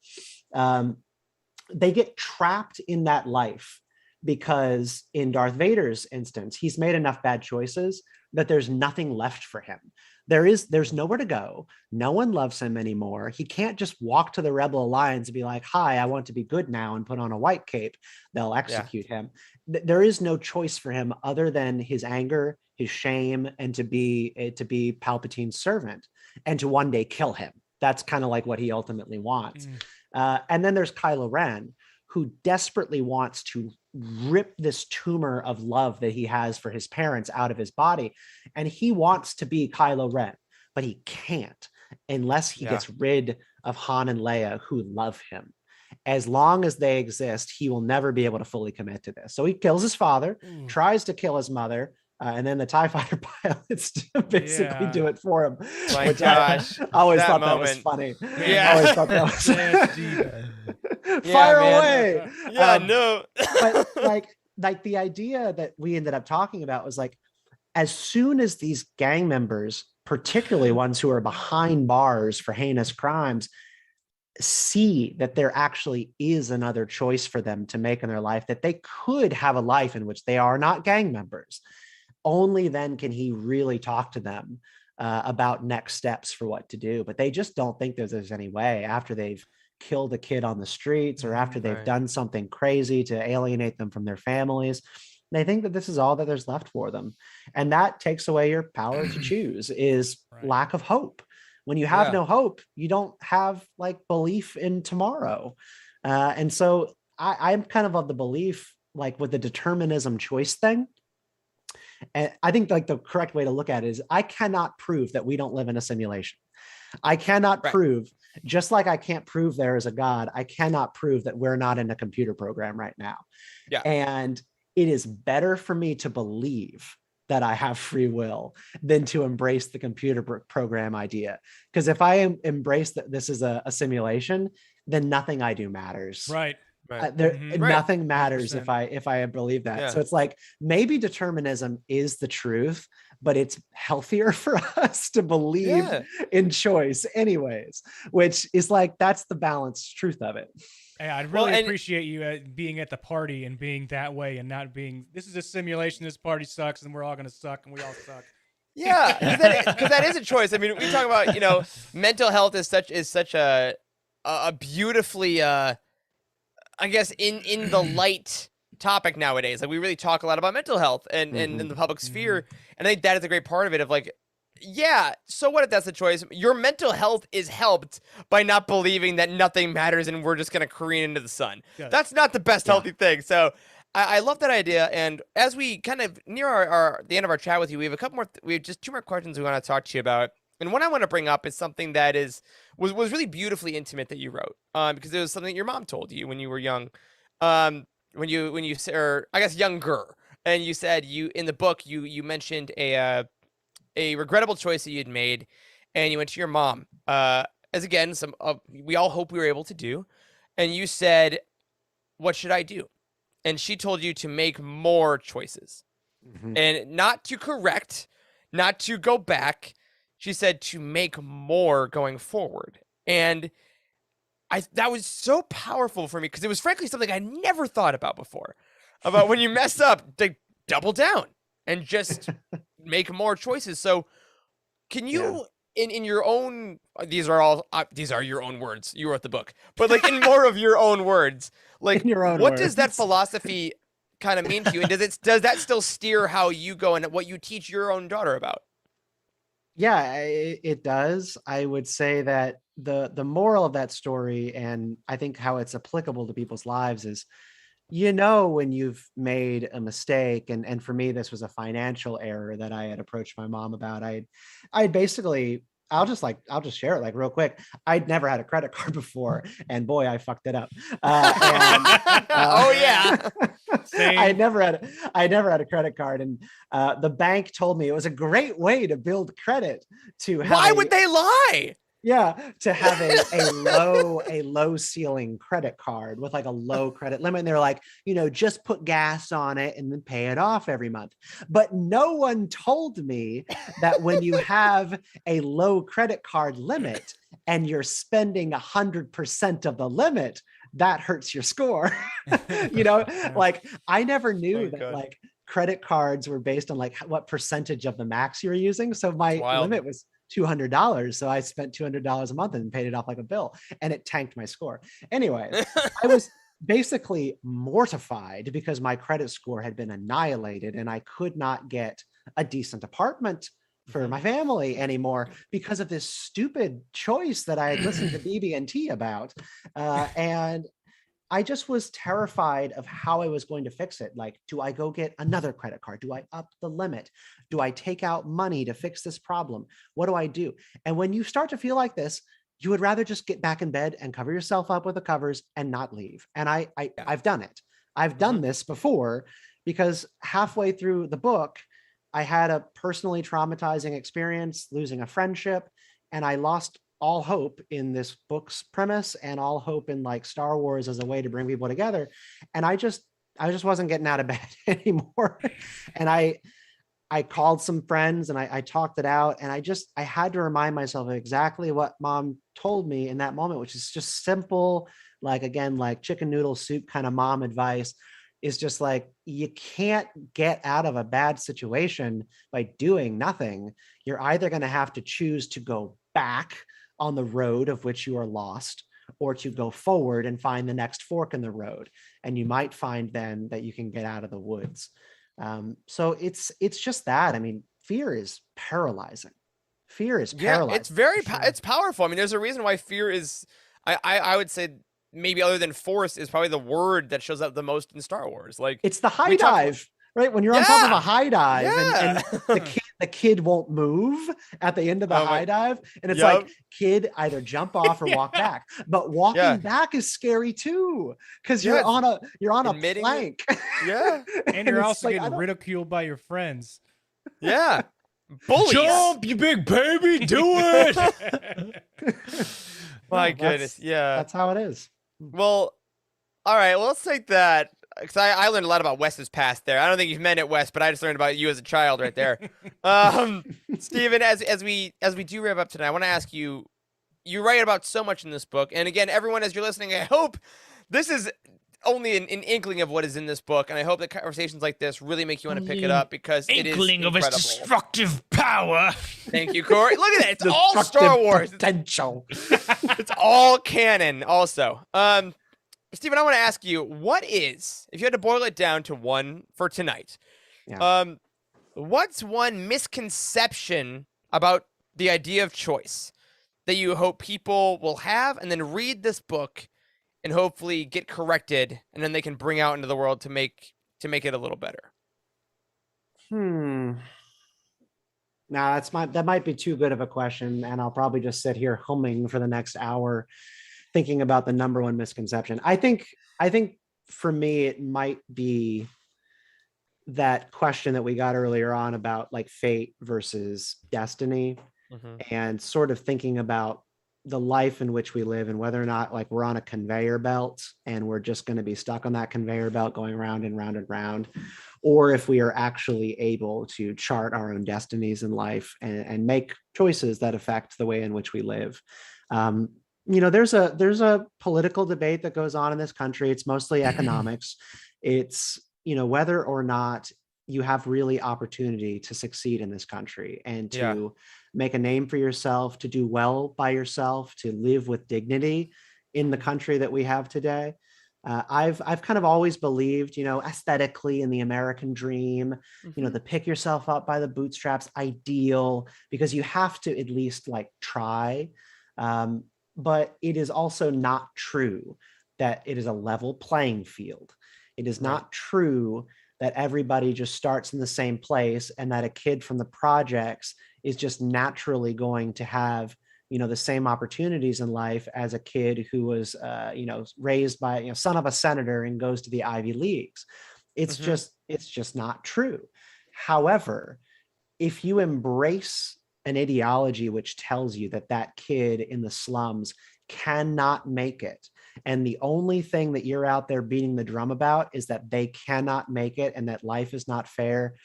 they get trapped in that life because in Darth Vader's instance, he's made enough bad choices that there's nothing left for him. There's nowhere to go. No one loves him anymore. He can't just walk to the Rebel Alliance and be like, hi, I want to be good now, and put on a white cape. They'll execute him. There is no choice for him other than his anger, his shame, and to be Palpatine's servant and to one day kill him. That's kind of like what he ultimately wants. And then there's Kylo Ren, who desperately wants to rip this tumor of love that he has for his parents out of his body. And he wants to be Kylo Ren, but he can't unless he gets rid of Han and Leia, who love him. As long as they exist, he will never be able to fully commit to this. So he kills his father, tries to kill his mother, and then the TIE fighter pilots basically do it for him. My gosh. I always that thought moment. that was funny. Yeah. I always thought that was fire away. Yeah, no. But like the idea that we ended up talking about was like, as soon as these gang members, particularly ones who are behind bars for heinous crimes, see that there actually is another choice for them to make in their life, that they could have a life in which they are not gang members, only then can he really talk to them about next steps for what to do. But they just don't think there's any way after they've killed a kid on the streets or after they've done something crazy to alienate them from their families. They think that this is all that there's left for them. And that takes away your power to choose, is lack of hope. When you have no hope, you don't have like belief in tomorrow. And so I'm kind of the belief, like with the determinism choice thing. And I think like the correct way to look at it is, I cannot prove that we don't live in a simulation. I cannot prove Just like I can't prove there is a God, I cannot prove that we're not in a computer program right now. Yeah. And it is better for me to believe that I have free will than to embrace the computer program idea. Because if I embrace that this is a simulation, then nothing I do matters. Right. Nothing matters 100%. if I believe that. Yeah. So it's like maybe determinism is the truth, but it's healthier for us to believe in choice anyways, which is like, that's the balanced truth of it. Yeah, I'd really appreciate you being at the party and being that way and not being, this is a simulation, this party sucks and we're all going to suck and we all suck. Yeah, because that is a choice. I mean, we talk about, you know, mental health is such a beautifully, I guess, in the light topic nowadays. Like, we really talk a lot about mental health and in the public sphere, and I think that is a great part of it. Of like, yeah, so what if that's the choice? Your mental health is helped by not believing that nothing matters and we're just gonna careen into the sun. Yeah. That's not the best healthy thing. So I love that idea. And as we kind of near the end of our chat with you, we have a couple more. We have just two more questions we want to talk to you about. And one I want to bring up is something that was really beautifully intimate that you wrote, because it was something your mom told you when you were young, or I guess younger, and you said in the book you mentioned a regrettable choice that you'd made, and you went to your mom, as again we all hope we were able to do, and you said, "What should I do?" And she told you to make more choices, and not to correct, not to go back. She said to make more going forward. And that was so powerful for me, because it was frankly something I never thought about before. About when you mess up, to double down and just make more choices. So can you, in your own, these are your own words, you wrote the book, but like in more of your own words, like what does that philosophy kind of mean to you? And does that still steer how you go and what you teach your own daughter about? Yeah, it does. I would say that the moral of that story, and I think how it's applicable to people's lives, is, you know, when you've made a mistake, and for me, this was a financial error that I had approached my mom about. I basically, I'll just share it like real quick. I'd never had a credit card before, and boy, I fucked it up. Oh yeah. I never had a credit card, and the bank told me it was a great way to build credit. Why would they lie? Yeah, to have a low ceiling credit card with like a low credit limit. And they're like, you know, just put gas on it and then pay it off every month. But no one told me that when you have a low credit card limit and you're spending 100% of the limit, that hurts your score. You know, like I never knew that like credit cards were based on like what percentage of the max you were using. So my limit was $200. So I spent $200 a month and paid it off like a bill, and it tanked my score. Anyway, I was basically mortified because my credit score had been annihilated and I could not get a decent apartment for my family anymore because of this stupid choice that I had listened to BB&T about. And I just was terrified of how I was going to fix it. Like, do I go get another credit card? Do I up the limit? Do I take out money to fix this problem? What do I do? And when you start to feel like this, you would rather just get back in bed and cover yourself up with the covers and not leave. And I've done it. I've done this before, because halfway through the book, I had a personally traumatizing experience, losing a friendship, and I lost all hope in this book's premise and all hope in like Star Wars as a way to bring people together. And I just wasn't getting out of bed anymore. And I called some friends and I talked it out, and I had to remind myself of exactly what mom told me in that moment, which is just simple, like, again, like chicken noodle soup kind of mom advice, is just like, you can't get out of a bad situation by doing nothing. You're either going to have to choose to go back on the road of which you are lost, or to go forward and find the next fork in the road. And you might find then that you can get out of the woods. So it's just that. I mean, fear is paralyzing. Fear is paralyzing. Yeah, it's it's powerful. I mean, there's a reason why fear is, I would say, maybe other than force, is probably the word that shows up the most in Star Wars. Like, it's the high dive, right? When you're on top of a high dive, and the kid won't move at the end of the Oh my- high dive. And it's Yup. like, kid, either jump off or walk back. But walking Yeah. back is scary too, because Yeah, you're on a admitting it. plank. Yeah. And you're it's also like, I getting don't- ridiculed by your friends. Yeah. Bullies. Jump, you big baby, do it. My No, goodness. Yeah. That's how it is. Well, all right. Well, let's take that. Because I learned a lot about Wes's past there. I don't think you've meant it, Wes, but I just learned about you as a child right there. Steven, as we do wrap up tonight, I want to ask you. You write about so much in this book, and again, everyone, as you're listening, I hope this is only an inkling of what is in this book, and I hope that conversations like this really make you want to pick it up because it is Inkling of its incredible. destructive power. Thank you, Corey. Look at that. It's all Star Destructive Wars. potential. It's all canon also. Steven, I want to ask you, what is, if you had to boil it down to one for tonight, Yeah. what's one misconception about the idea of choice that you hope people will have and then read this book and hopefully get corrected and then they can bring out into the world to make it a little better? Now that might be too good of a question, and I'll probably just sit here humming for the next hour thinking about the number one misconception. I think for me it might be that question that we got earlier on about like fate versus destiny, and sort of thinking about the life in which we live and whether or not like we're on a conveyor belt and we're just going to be stuck on that conveyor belt going round and round and round, or if we are actually able to chart our own destinies in life and make choices that affect the way in which we live. There's a political debate that goes on in this country. It's mostly economics. It's, whether or not you have really opportunity to succeed in this country and to make a name for yourself, to do well by yourself, to live with dignity in the country that we have today. I've kind of always believed, aesthetically in the American dream, the pick yourself up by the bootstraps ideal, because you have to at least like try. But it is also not true that it is a level playing field. It is not true that everybody just starts in the same place and that a kid from the projects is just naturally going to have, the same opportunities in life as a kid who was, raised by, son of a senator and goes to the Ivy Leagues. It's just not true. However, if you embrace an ideology which tells you that that kid in the slums cannot make it, and the only thing that you're out there beating the drum about is that they cannot make it and that life is not fair,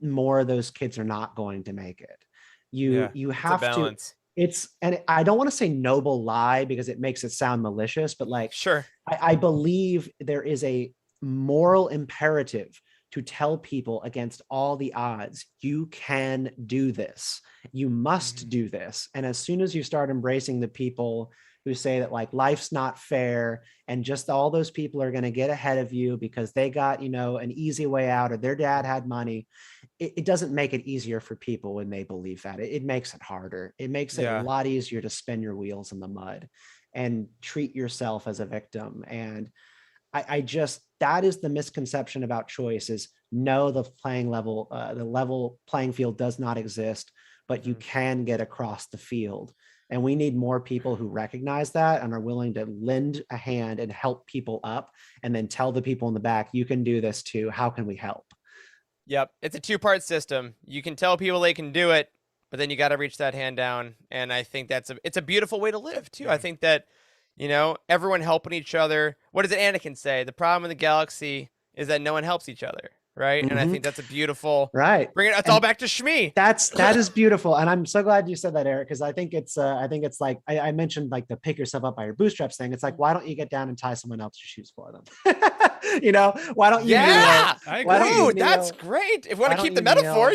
more of those kids are not going to make it. You have to. And I don't want to say noble lie because it makes it sound malicious, but like, sure, I believe there is a moral imperative to tell people against all the odds, you can do this. You must do this. And as soon as you start embracing the people who say that like life's not fair and just all those people are going to get ahead of you because they got, an easy way out or their dad had money, it doesn't make it easier for people when they believe that. It makes it harder. It makes it a lot easier to spin your wheels in the mud and treat yourself as a victim. And that is the misconception about choice is no, the level playing field does not exist, but you can get across the field. And we need more people who recognize that and are willing to lend a hand and help people up and then tell the people in the back, you can do this too. How can we help? Yep. It's a two-part system. You can tell people they can do it, but then you got to reach that hand down. And I think it's a beautiful way to live too. I think that, everyone helping each other. What does Anakin say? The problem in the galaxy is that no one helps each other. Right. And I think that's a beautiful, bring it all back to Shmi. That is beautiful. And I'm so glad you said that, Eric, because I think it's like, I mentioned like the pick yourself up by your bootstraps thing. It's like, why don't you get down and tie someone else's shoes for them? Why don't you? Yeah. Ooh, that's great. If you want to keep the metaphor,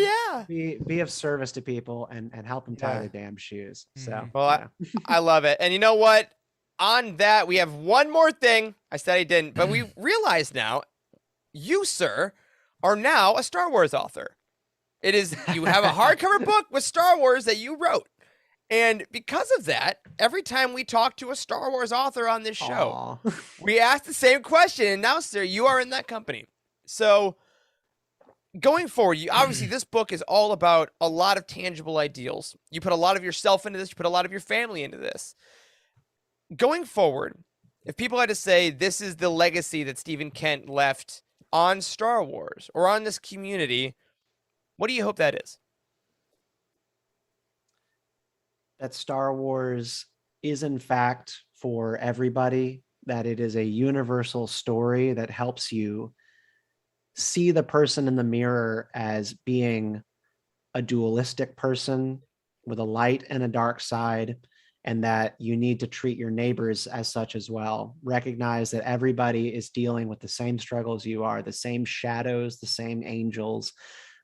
be of service to people and help them tie their damn shoes. So, I love it. And you know what? On that, we have one more thing. I said I didn't, but we realize now, you, sir, are now a Star Wars author. You have a hardcover book with Star Wars that you wrote. And because of that, every time we talk to a Star Wars author on this show, we ask the same question. And now, sir, you are in that company. So going forward, obviously this book is all about a lot of tangible ideals. You put a lot of yourself into this. You put a lot of your family into this. Going forward, if people had to say this is the legacy that Stephen Kent left on Star Wars or on this community, what do you hope that is? That Star Wars is in fact for everybody, that it is a universal story that helps you see the person in the mirror as being a dualistic person with a light and a dark side, and that you need to treat your neighbors as such as well. Recognize that everybody is dealing with the same struggles you are, the same shadows, the same angels,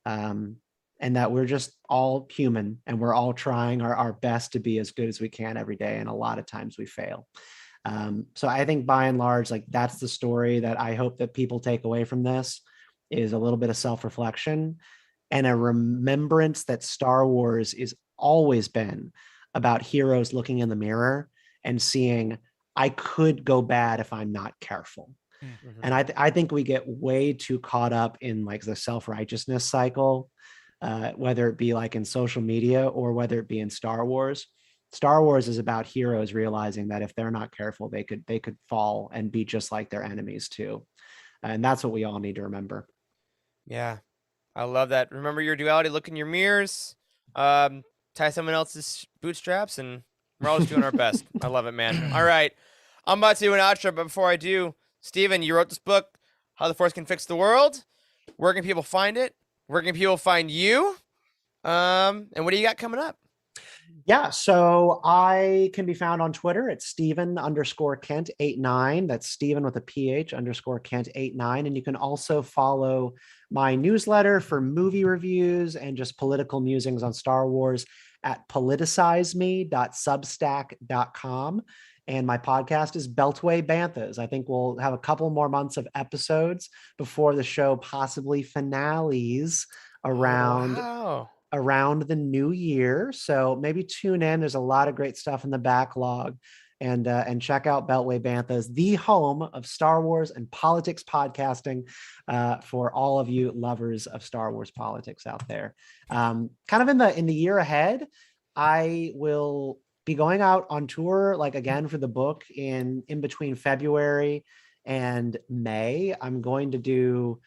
and that we're just all human and we're all trying our best to be as good as we can every day. And a lot of times we fail. So I think by and large, like that's the story that I hope that people take away from this, is a little bit of self-reflection and a remembrance that Star Wars is always been about heroes looking in the mirror and seeing, I could go bad if I'm not careful. Mm-hmm. And I think we get way too caught up in like the self-righteousness cycle, whether it be like in social media or whether it be in Star Wars. Star Wars is about heroes realizing that if they're not careful, they could fall and be just like their enemies too. And that's what we all need to remember. Yeah, I love that. Remember your duality. Look in your mirrors. Tie someone else's bootstraps, and we're always doing our best. I love it, man. All right, I'm about to do an outro, but before I do, Stephen, you wrote this book, How the Force Can Fix the World. Where can people find it? Where can people find you? And what do you got coming up? Yeah, so I can be found on Twitter at Stephen_Kent89. That's Stephen with a PH _Kent89. And you can also follow my newsletter for movie reviews and just political musings on Star Wars at politicizeme.substack.com. And my podcast is Beltway Banthas. I think we'll have a couple more months of episodes before the show possibly finales around the new year. So maybe tune in. There's a lot of great stuff in the backlog, and check out Beltway Banthas, the home of Star Wars and politics podcasting, for all of you lovers of Star Wars politics out there. Kind of in the year ahead, I will be going out on tour, like again for the book in between February and May. I'm going to do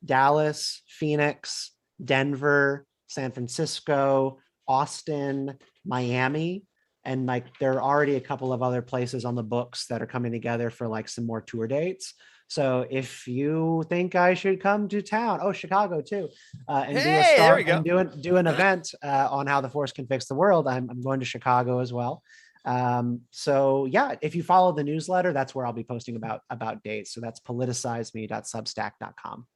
Dallas, Phoenix, Denver, San Francisco, Austin, Miami, and like there are already a couple of other places on the books that are coming together for like some more tour dates. So if you think I should come to town, Chicago too, and do an event on How the Force Can Fix the World, I'm going to Chicago as well. So yeah, if you follow the newsletter, that's where I'll be posting about dates. So that's politicizeme.substack.com.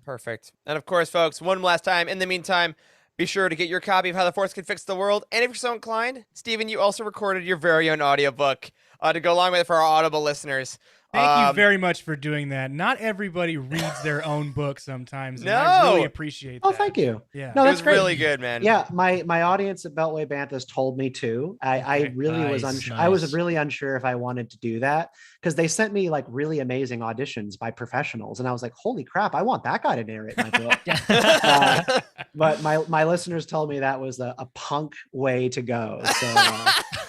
Perfect. And of course, folks, one last time, in the meantime, be sure to get your copy of How the Force Can Fix the World. And if you're so inclined, Stephen, you also recorded your very own audiobook to go along with it for our Audible listeners. Thank you very much for doing that. Not everybody reads their own book sometimes. And No. I really appreciate that. Oh, thank you. Yeah. No, It that's was great. really good, man. Yeah, my audience at Beltway Banthas told me to. I really was Nice, unsure. I was nice. really unsure if I wanted to do that because they sent me like really amazing auditions by professionals, and I was like, "Holy crap! I want that guy to narrate my book." But my listeners told me that was a punk way to go. So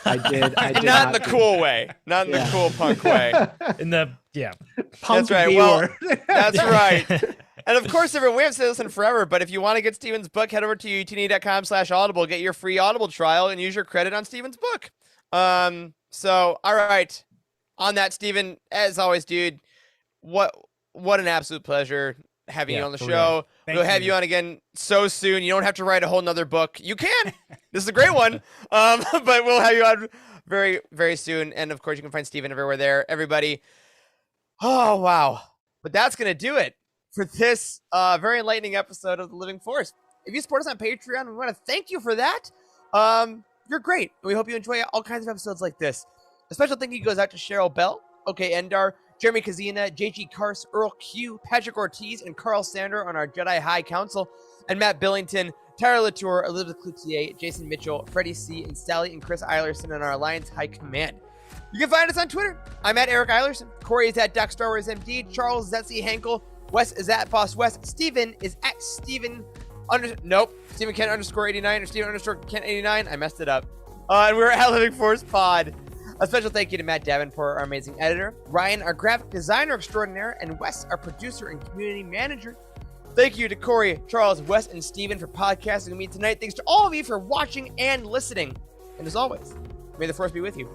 I did. Not in the cool way. Not in the cool punk way. Punk That's right. B Well, word. that's right. And of course, everyone, we have said this in forever, but if you want to get Stephen's book, head over to utini.com/audible, get your free Audible trial, and use your credit on Stephen's book. So, all right. On that, Stephen, as always, dude, what an absolute pleasure having you on the for show. real. We'll Thank have you. you on again so soon. You don't have to write a whole nother book. You can. This is a great one. But we'll have you on very, very soon. And of course, you can find Stephen everywhere there. Everybody. Oh, wow. But that's going to do it for this very enlightening episode of The Living Force. If you support us on Patreon, we want to thank you for that. You're great. And we hope you enjoy all kinds of episodes like this. A special thank you goes out to Cheryl Bell, OK Endar, Jeremy Kazina, JG Kars, Earl Q, Patrick Ortiz, and Carl Sander on our Jedi High Council, and Matt Billington, Tyler Latour, Elizabeth Cloutier, Jason Mitchell, Freddie C., and Sally and Chris Eilerson on our Alliance High Command. You can find us on Twitter. I'm at Eric Eilerson. Corey is at Doc Star Wars MD. Charles Zetzi Henkel Wes is at Boss Wes. Steven is at Steven Steven Kent _ 89 or Steven _ Kent 89. I messed it up. And we're at Living Force Pod. A special thank you to Matt Davenport, our amazing editor, Ryan, our graphic designer extraordinaire, and Wes, our producer and community manager. Thank you to Corey, Charles, Wes, and Steven for podcasting with me tonight. Thanks to all of you for watching and listening. And as always, may the force be with you.